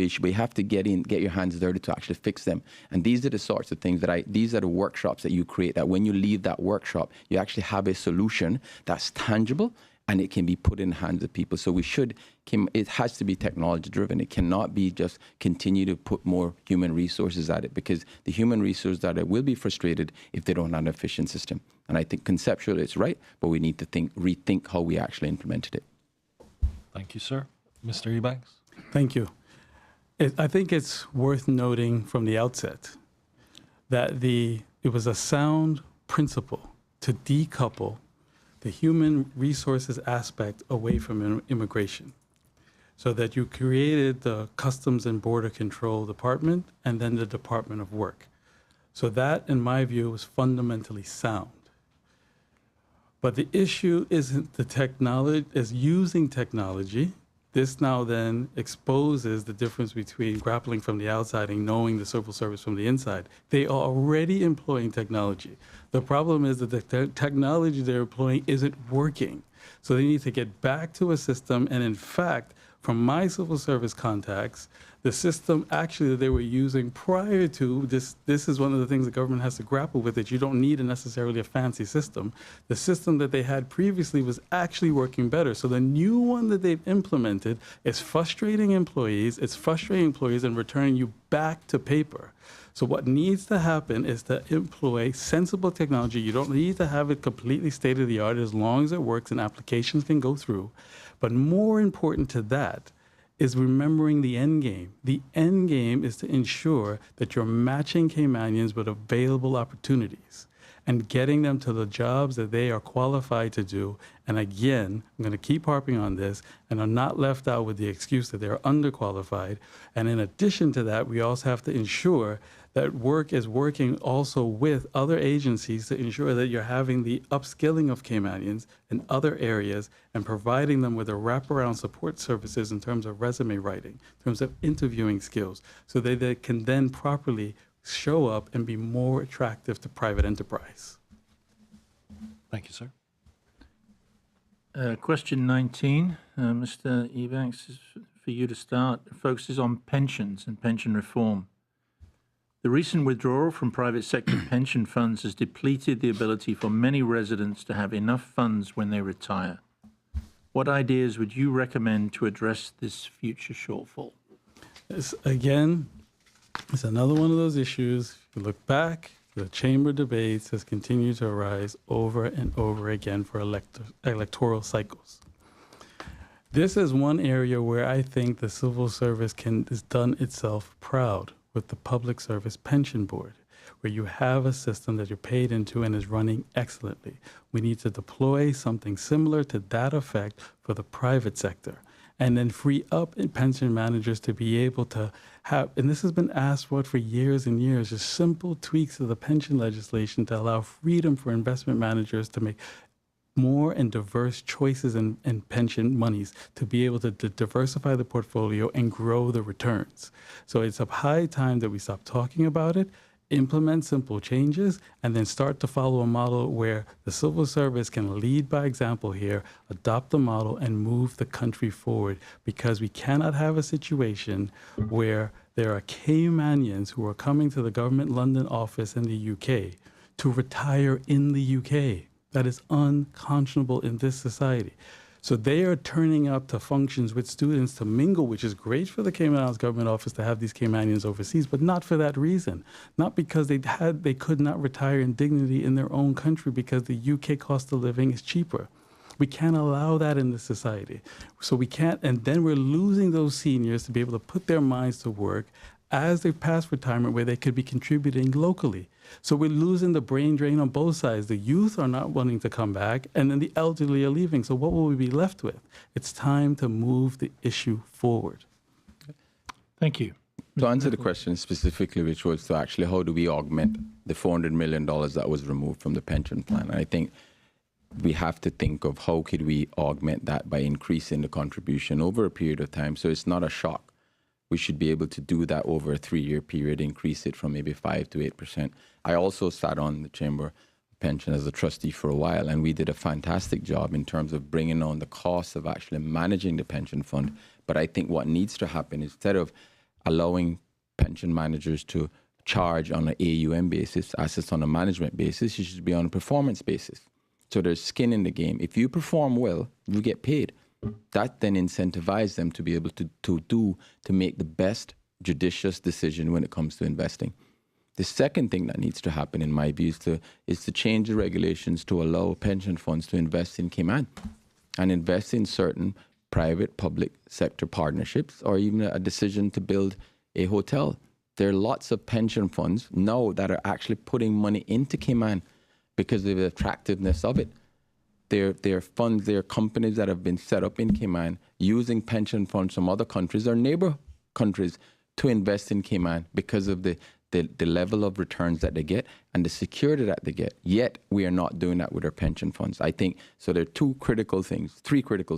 issue, but you have to get your hands dirty to actually fix them. And these are the sorts of things these are the workshops that you create, that when you leave that workshop, you actually have a solution that's tangible and it can be put in the hands of people. So it has to be technology driven. It cannot be just continue to put more human resources at it, because the human resources at it will be frustrated if they don't have an efficient system. And I think conceptually it's right, but we need to rethink how we actually implemented it. Thank you, sir. Mr. Ebanks? Thank you. I think it's worth noting from the outset that it was a sound principle to decouple the human resources aspect away from immigration, so that you created the Customs and Border Control Department and then the Department of Work. So that, in my view, was fundamentally sound. But the issue isn't the technology, is using technology. This now then exposes the difference between grappling from the outside and knowing the civil service from the inside. They are already employing technology. The problem is that the technology they're employing isn't working. So they need to get back to a system. And in fact, from my civil service contacts, the system actually that they were using prior to this is one of the things the government has to grapple with, that you don't need necessarily a fancy system. The system that they had previously was actually working better. So the new one that they've implemented is frustrating employees. It's frustrating employees and returning you back to paper. So what needs to happen is to employ sensible technology. You don't need to have it completely state-of-the-art, as long as it works and applications can go through. But more important to that is remembering the end game. The end game is to ensure that you're matching Caymanians with available opportunities and getting them to the jobs that they are qualified to do. And again, I'm going to keep harping on this, and are not left out with the excuse that they're underqualified. And in addition to that, we also have to ensure that work is working also with other agencies to ensure that you're having the upskilling of Caymanians in other areas and providing them with the wraparound support services in terms of resume writing, in terms of interviewing skills, so that they can then properly show up and be more attractive to private enterprise. Thank you, sir. Question 19, Mr. Ebanks, is for you to start. It focuses on pensions and pension reform. The recent withdrawal from private sector pension funds has depleted the ability for many residents to have enough funds when they retire. What ideas would you recommend to address this future shortfall? Again, it's another one of those issues. If you look back, the chamber debates has continued to arise over and over again for electoral cycles. This is one area where I think the civil service has done itself proud with the Public Service Pension Board, where you have a system that you're paid into and is running excellently. We need to deploy something similar to that effect for the private sector, and then free up pension managers to be able to have, and this has been asked for years and years, just simple tweaks of the pension legislation to allow freedom for investment managers to make more and diverse choices in pension monies, to be able to diversify the portfolio and grow the returns. So it's a high time that we stop talking about it, implement simple changes, and then start to follow a model where the civil service can lead by example here, adopt the model, and move the country forward, because we cannot have a situation where there are Caymanians who are coming to the Government London office in the UK to retire in the UK. That is unconscionable in this society. So they are turning up to functions with students to mingle, which is great for the Cayman Islands Government Office to have these Caymanians overseas, but not for that reason. Not because they could not retire in dignity in their own country because the UK cost of living is cheaper. We can't allow that in this society. So we can't, and then we're losing those seniors to be able to put their minds to work as they pass retirement, where they could be contributing locally. So we're losing the brain drain on both sides. The youth are not wanting to come back, and then the elderly are leaving. So what will we be left with? It's time to move the issue forward. Thank you. To answer the question specifically, which was to actually how do we augment the $400 million that was removed from the pension plan? And I think we have to think of how could we augment that by increasing the contribution over a period of time so it's not a shock. We should be able to do that over a 3-year period, increase it from maybe 5 to 8%. I also sat on the Chamber Pension as a trustee for a while, and we did a fantastic job in terms of bringing on the cost of actually managing the pension fund. But I think what needs to happen, instead of allowing pension managers to charge on an AUM basis, assets on a management basis, you should be on a performance basis. So there's skin in the game. If you perform well, you get paid. That then incentivizes them to be able to make the best judicious decision when it comes to investing. The second thing that needs to happen, in my view, is to change the regulations to allow pension funds to invest in Cayman and invest in certain private-public sector partnerships, or even a decision to build a hotel. There are lots of pension funds now that are actually putting money into Cayman because of the attractiveness of it. They're funds, they're companies that have been set up in Cayman using pension funds from other countries or neighbor countries to invest in Cayman because of the level of returns that they get and the security that they get. Yet we are not doing that with our pension funds. I think, so there are three critical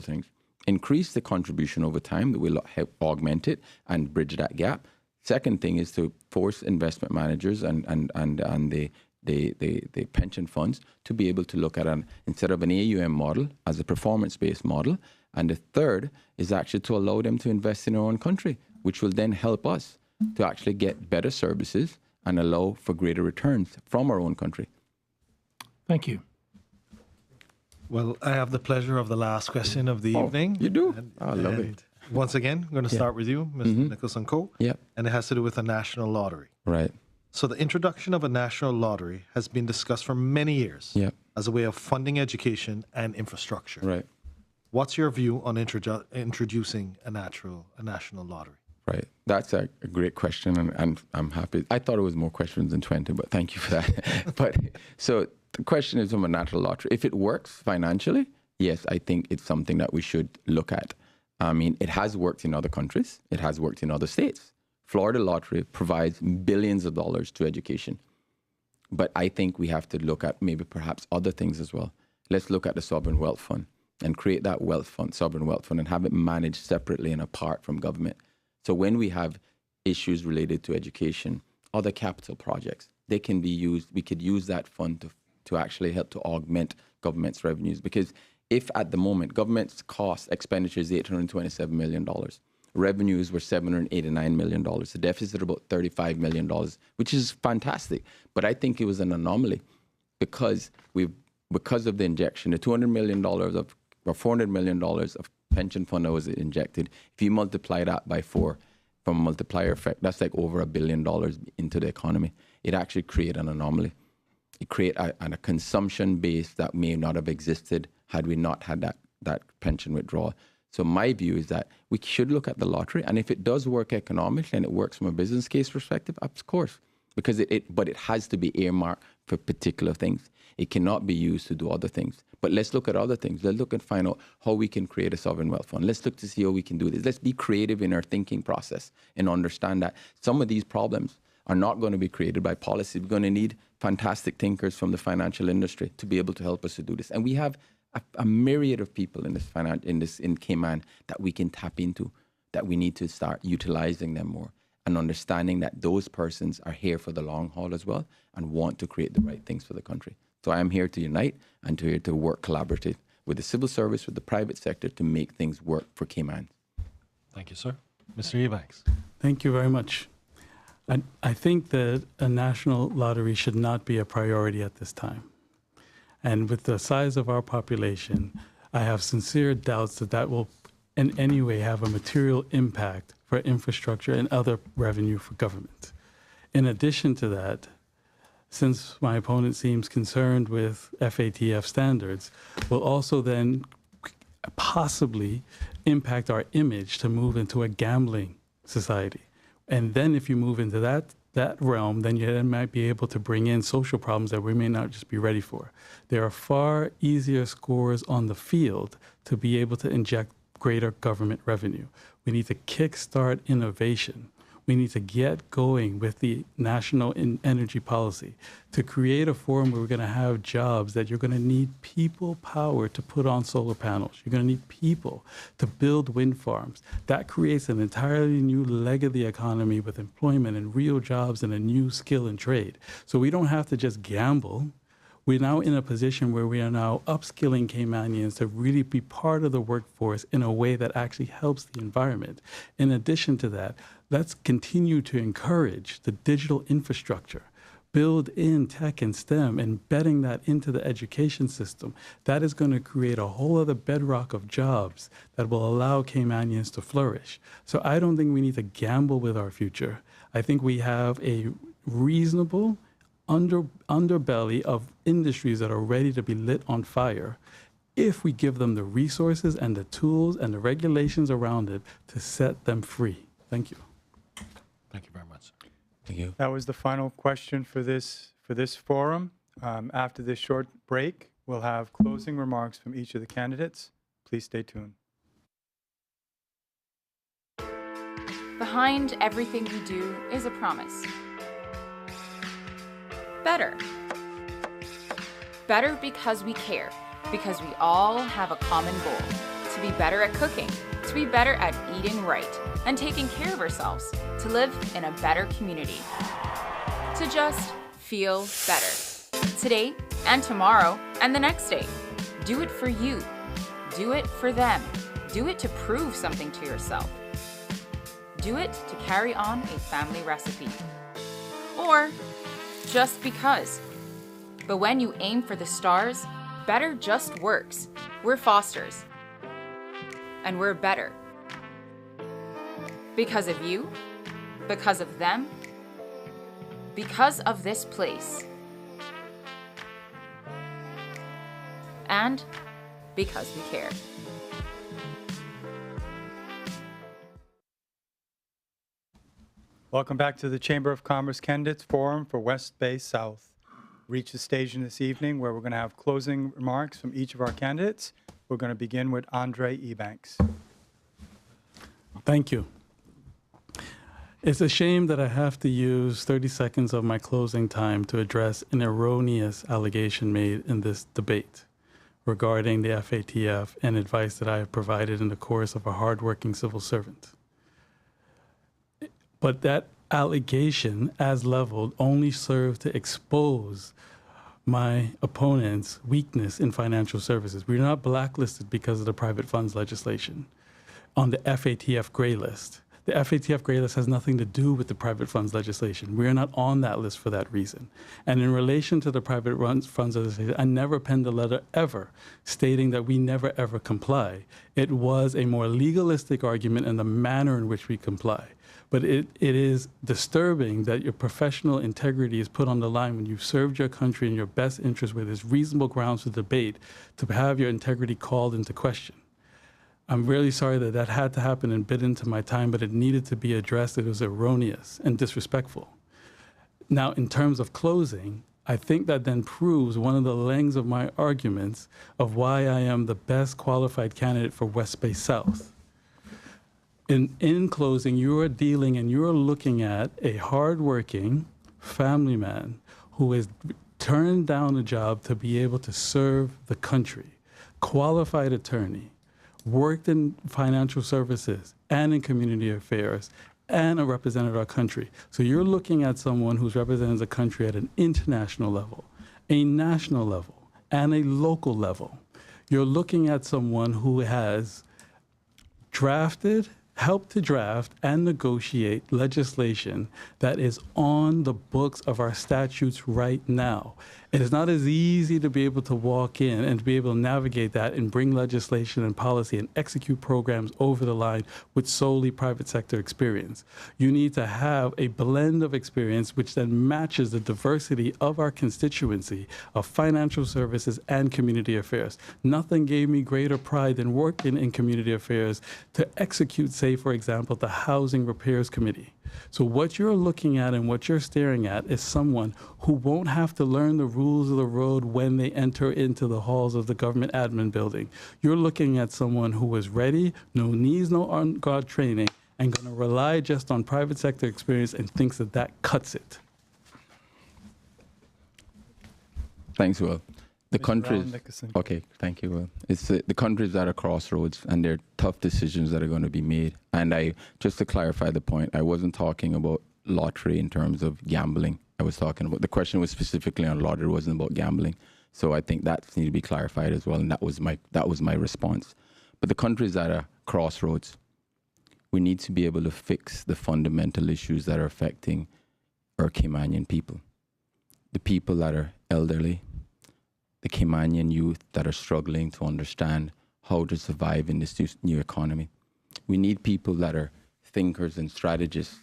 things. Increase the contribution over time that will help augment it and bridge that gap. Second thing is to force investment managers and the pension funds to be able to look at instead of an AUM model as a performance-based model. And the third is actually to allow them to invest in our own country, which will then help us to actually get better services and allow for greater returns from our own country. Thank you. Well, I have the pleasure of the last question of the evening. You do? I love it. Once again, I'm going to start with you, Mr. Nicholson Co. Yeah. And it has to do with a national lottery. Right. So the introduction of a national lottery has been discussed for many years as a way of funding education and infrastructure. Right. What's your view on introducing a national lottery? Right. That's a great question, and I'm happy. I thought it was more questions than 20, but thank you for that. But so the question is from a national lottery. If it works financially, yes, I think it's something that we should look at. I mean, it has worked in other countries. It has worked in other states. Florida Lottery provides billions of dollars to education. But I think we have to look at maybe perhaps other things as well. Let's look at the Sovereign Wealth Fund and create that wealth fund, Sovereign Wealth Fund, and have it managed separately and apart from government. So when we have issues related to education, other capital projects, they can be used. We could use that fund to actually help to augment government's revenues. Because if at the moment government's expenditure is $827 million, revenues were $789 million, the deficit about $35 million, which is fantastic. But I think it was an anomaly because of the injection, the $200 million or $400 million of pension fund that was injected. If you multiply that by 4 from a multiplier effect, that's like over $1 billion into the economy. It actually created an anomaly. It created a consumption base that may not have existed had we not had that pension withdrawal. So my view is that we should look at the lottery, and if it does work economically and it works from a business case perspective, of course, because but it has to be earmarked for particular things. It cannot be used to do other things. But let's look at other things. Let's look and find out how we can create a sovereign wealth fund. Let's look to see how we can do this. Let's be creative in our thinking process and understand that some of these problems are not going to be created by policy. We're going to need fantastic thinkers from the financial industry to be able to help us to do this. And we have a myriad of people in Cayman that we can tap into, that we need to start utilizing them more and understanding that those persons are here for the long haul as well and want to create the right things for the country. So I am here to unite and to work collaboratively with the civil service, with the private sector to make things work for Cayman. Thank you, sir. Mr. Ebanks. Thank you very much. I think that a national lottery should not be a priority at this time. And with the size of our population, I have sincere doubts that will in any way have a material impact for infrastructure and other revenue for government. In addition to that, since my opponent seems concerned with FATF standards, will also then possibly impact our image to move into a gambling society. And then if you move into that realm, then you might be able to bring in social problems that we may not just be ready for. There are far easier scores on the field to be able to inject greater government revenue. We need to kickstart innovation. We need to get going with the national energy policy to create a forum where we're going to have jobs that you're going to need people power to put on solar panels. You're going to need people to build wind farms. That creates an entirely new leg of the economy with employment and real jobs and a new skill and trade. So we don't have to just gamble. We're now in a position where we are now upskilling Caymanians to really be part of the workforce in a way that actually helps the environment. In addition to that, let's continue to encourage the digital infrastructure, build in tech and STEM, embedding that into the education system. That is going to create a whole other bedrock of jobs that will allow Caymanians to flourish. So I don't think we need to gamble with our future. I think we have a reasonable underbelly of industries that are ready to be lit on fire if we give them the resources and the tools and the regulations around it to set them free. Thank you. Thank you very much. Thank you. That was the final question for this forum. After this short break, we'll have closing remarks from each of the candidates. Please stay tuned. Behind everything we do is a promise. Better. Better because we care, because we all have a common goal, to be better at cooking, to be better at eating right, and taking care of ourselves, to live in a better community, to just feel better. Today and tomorrow and the next day. Do it for you. Do it for them. Do it to prove something to yourself. Do it to carry on a family recipe. Or just because. But when you aim for the stars, better just works. We're Fosters. And we're better. Because of you, because of them, because of this place. And because we care. Welcome back to the Chamber of Commerce Candidates Forum for West Bay South. Reach the station this evening where we're going to have closing remarks from each of our candidates. We're going to begin with Andre Ebanks. Thank you. It's a shame that I have to use 30 seconds of my closing time to address an erroneous allegation made in this debate regarding the FATF and advice that I have provided in the course of a hardworking civil servant. But that allegation, as leveled, only served to expose my opponent's weakness in financial services. We're not blacklisted because of the private funds legislation on the FATF gray list. The FATF gray list has nothing to do with the private funds legislation. We're not on that list for that reason. And in relation to the private funds legislation, I never penned a letter ever stating that we never ever comply. It was a more legalistic argument in the manner in which we comply. But it is disturbing that your professional integrity is put on the line when you've served your country in your best interest where there's reasonable grounds for debate to have your integrity called into question. I'm really sorry that that had to happen and bit into my time, but it needed to be addressed. It was erroneous and disrespectful. Now, in terms of closing, I think that then proves one of the legs of my arguments of why I am the best qualified candidate for West Bay South. In closing, you are dealing and you are looking at a hardworking family man who has turned down a job to be able to serve the country, qualified attorney, worked in financial services and in community affairs, and represented our country. So you're looking at someone who's represented the country at an international level, a national level, and a local level. You're looking at someone who has helped to draft and negotiate legislation that is on the books of our statutes right now. It is not as easy to be able to walk in and to be able to navigate that and bring legislation and policy and execute programs over the line with solely private sector experience. You need to have a blend of experience which then matches the diversity of our constituency of financial services and community affairs. Nothing gave me greater pride than working in community affairs to execute, say, for example, the Housing Repairs Committee. So what you're looking at and what you're staring at is someone who won't have to learn the rules of the road when they enter into the halls of the government admin building. You're looking at someone who is ready, no knees, no on-guard training, and going to rely just on private sector experience and thinks that that cuts it. Thanks, Will. The Mr. countries. Alan Nicholson. Okay, thank you, Will. It's the countries at a crossroads, and there are tough decisions that are going to be made. And just to clarify the point, I wasn't talking about lottery in terms of gambling. I was talking about, the question was specifically on lottery, it wasn't about gambling. So I think that needs to be clarified as well, and that was my response. But the countries at a crossroads, we need to be able to fix the fundamental issues that are affecting our Caymanian people. The people that are elderly, the Caymanian youth that are struggling to understand how to survive in this new economy. We need people that are thinkers and strategists.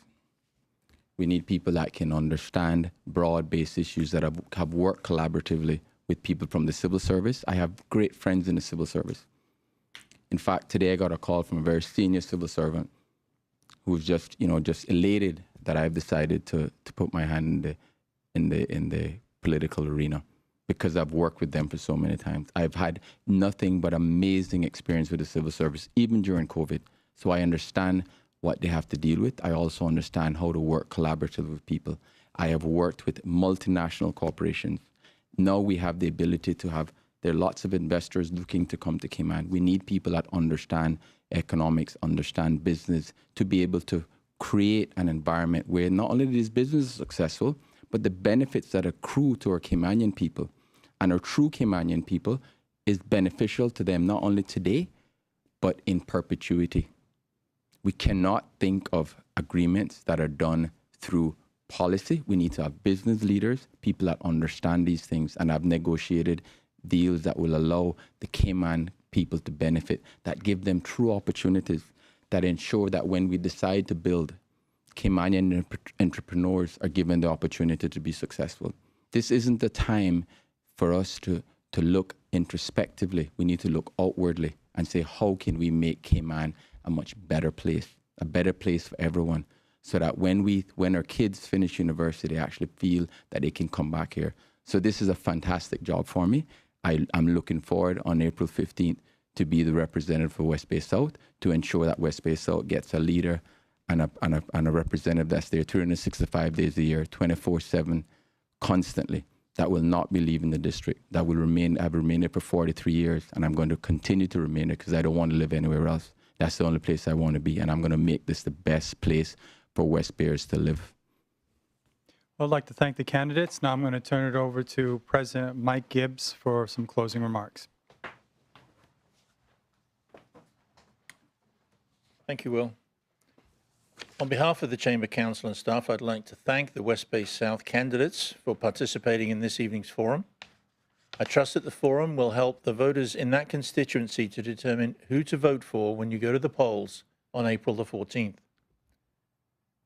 We need people that can understand broad-based issues, that have worked collaboratively with people from the civil service. I have great friends in the civil service. In fact, today I got a call from a very senior civil servant who was just elated that I've decided to put my hand in the political arena, because I've worked with them for so many times. I've had nothing but amazing experience with the civil service, even during COVID. So I understand what they have to deal with. I also understand how to work collaboratively with people. I have worked with multinational corporations. Now we have the ability there are lots of investors looking to come to Cayman. We need people that understand economics, understand business, to be able to create an environment where not only is business successful, but the benefits that accrue to our Caymanian people and our true Caymanian people is beneficial to them not only today, but in perpetuity. We cannot think of agreements that are done through policy. We need to have business leaders, people that understand these things and have negotiated deals that will allow the Cayman people to benefit, that give them true opportunities, that ensure that when we decide to build, Caymanian entrepreneurs are given the opportunity to be successful. This isn't the time for us to look introspectively. We need to look outwardly and say, how can we make Cayman a much better place for everyone, so that when our kids finish university, they actually feel that they can come back here. So this is a fantastic job for me. I'm looking forward on April 15th to be the representative for West Bay South, to ensure that West Bay South gets a leader and a representative that's there 365 days a year, 24/7, constantly, that will not be leaving the district, that will remain. I've remained there for 43 years, and I'm going to continue to remain there because I don't want to live anywhere else. That's the only place I want to be, and I'm going to make this the best place for West Bayers to live. I'd like to thank the candidates. Now I'm going to turn it over to President Mike Gibbs for some closing remarks. Thank you, Will. On behalf of the Chamber Council and staff, I'd like to thank the West Bay South candidates for participating in this evening's forum. I trust that the forum will help the voters in that constituency to determine who to vote for when you go to the polls on April the 14th.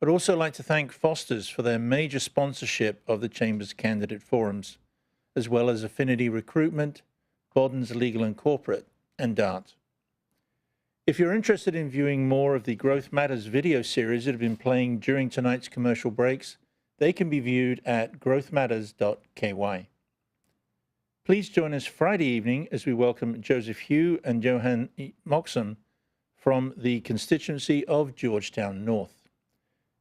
I'd also like to thank Foster's for their major sponsorship of the Chamber's candidate forums, as well as Affinity Recruitment, Bodden's Legal and Corporate, and DART. If you're interested in viewing more of the Growth Matters video series that have been playing during tonight's commercial breaks, they can be viewed at growthmatters.ky. Please join us Friday evening as we welcome Joseph Hugh and Johan Moxham from the constituency of Georgetown North.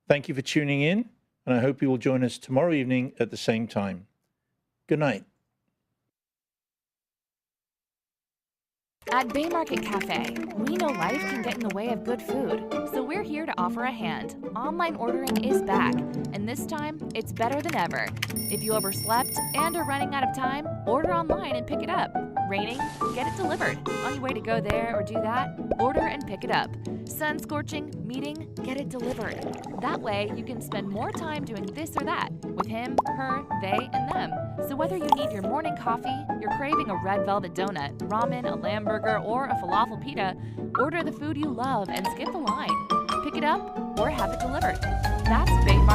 Thank you for tuning in, and I hope you will join us tomorrow evening at the same time. Good night. At Baymarket Cafe, we know life can get in the way of good food, so we're here to offer a hand. Online ordering is back, and this time, it's better than ever. If you overslept and are running out of time, order online and pick it up. Raining? Get it delivered. On your way to go there or do that, order and pick it up. Sun scorching? Meeting? Get it delivered. That way, you can spend more time doing this or that with him, her, they, and them. So whether you need your morning coffee, you're craving a red velvet donut, ramen, a lamb burger, or a falafel pita, order the food you love and skip the line. Pick it up or have it delivered. That's Baymarket.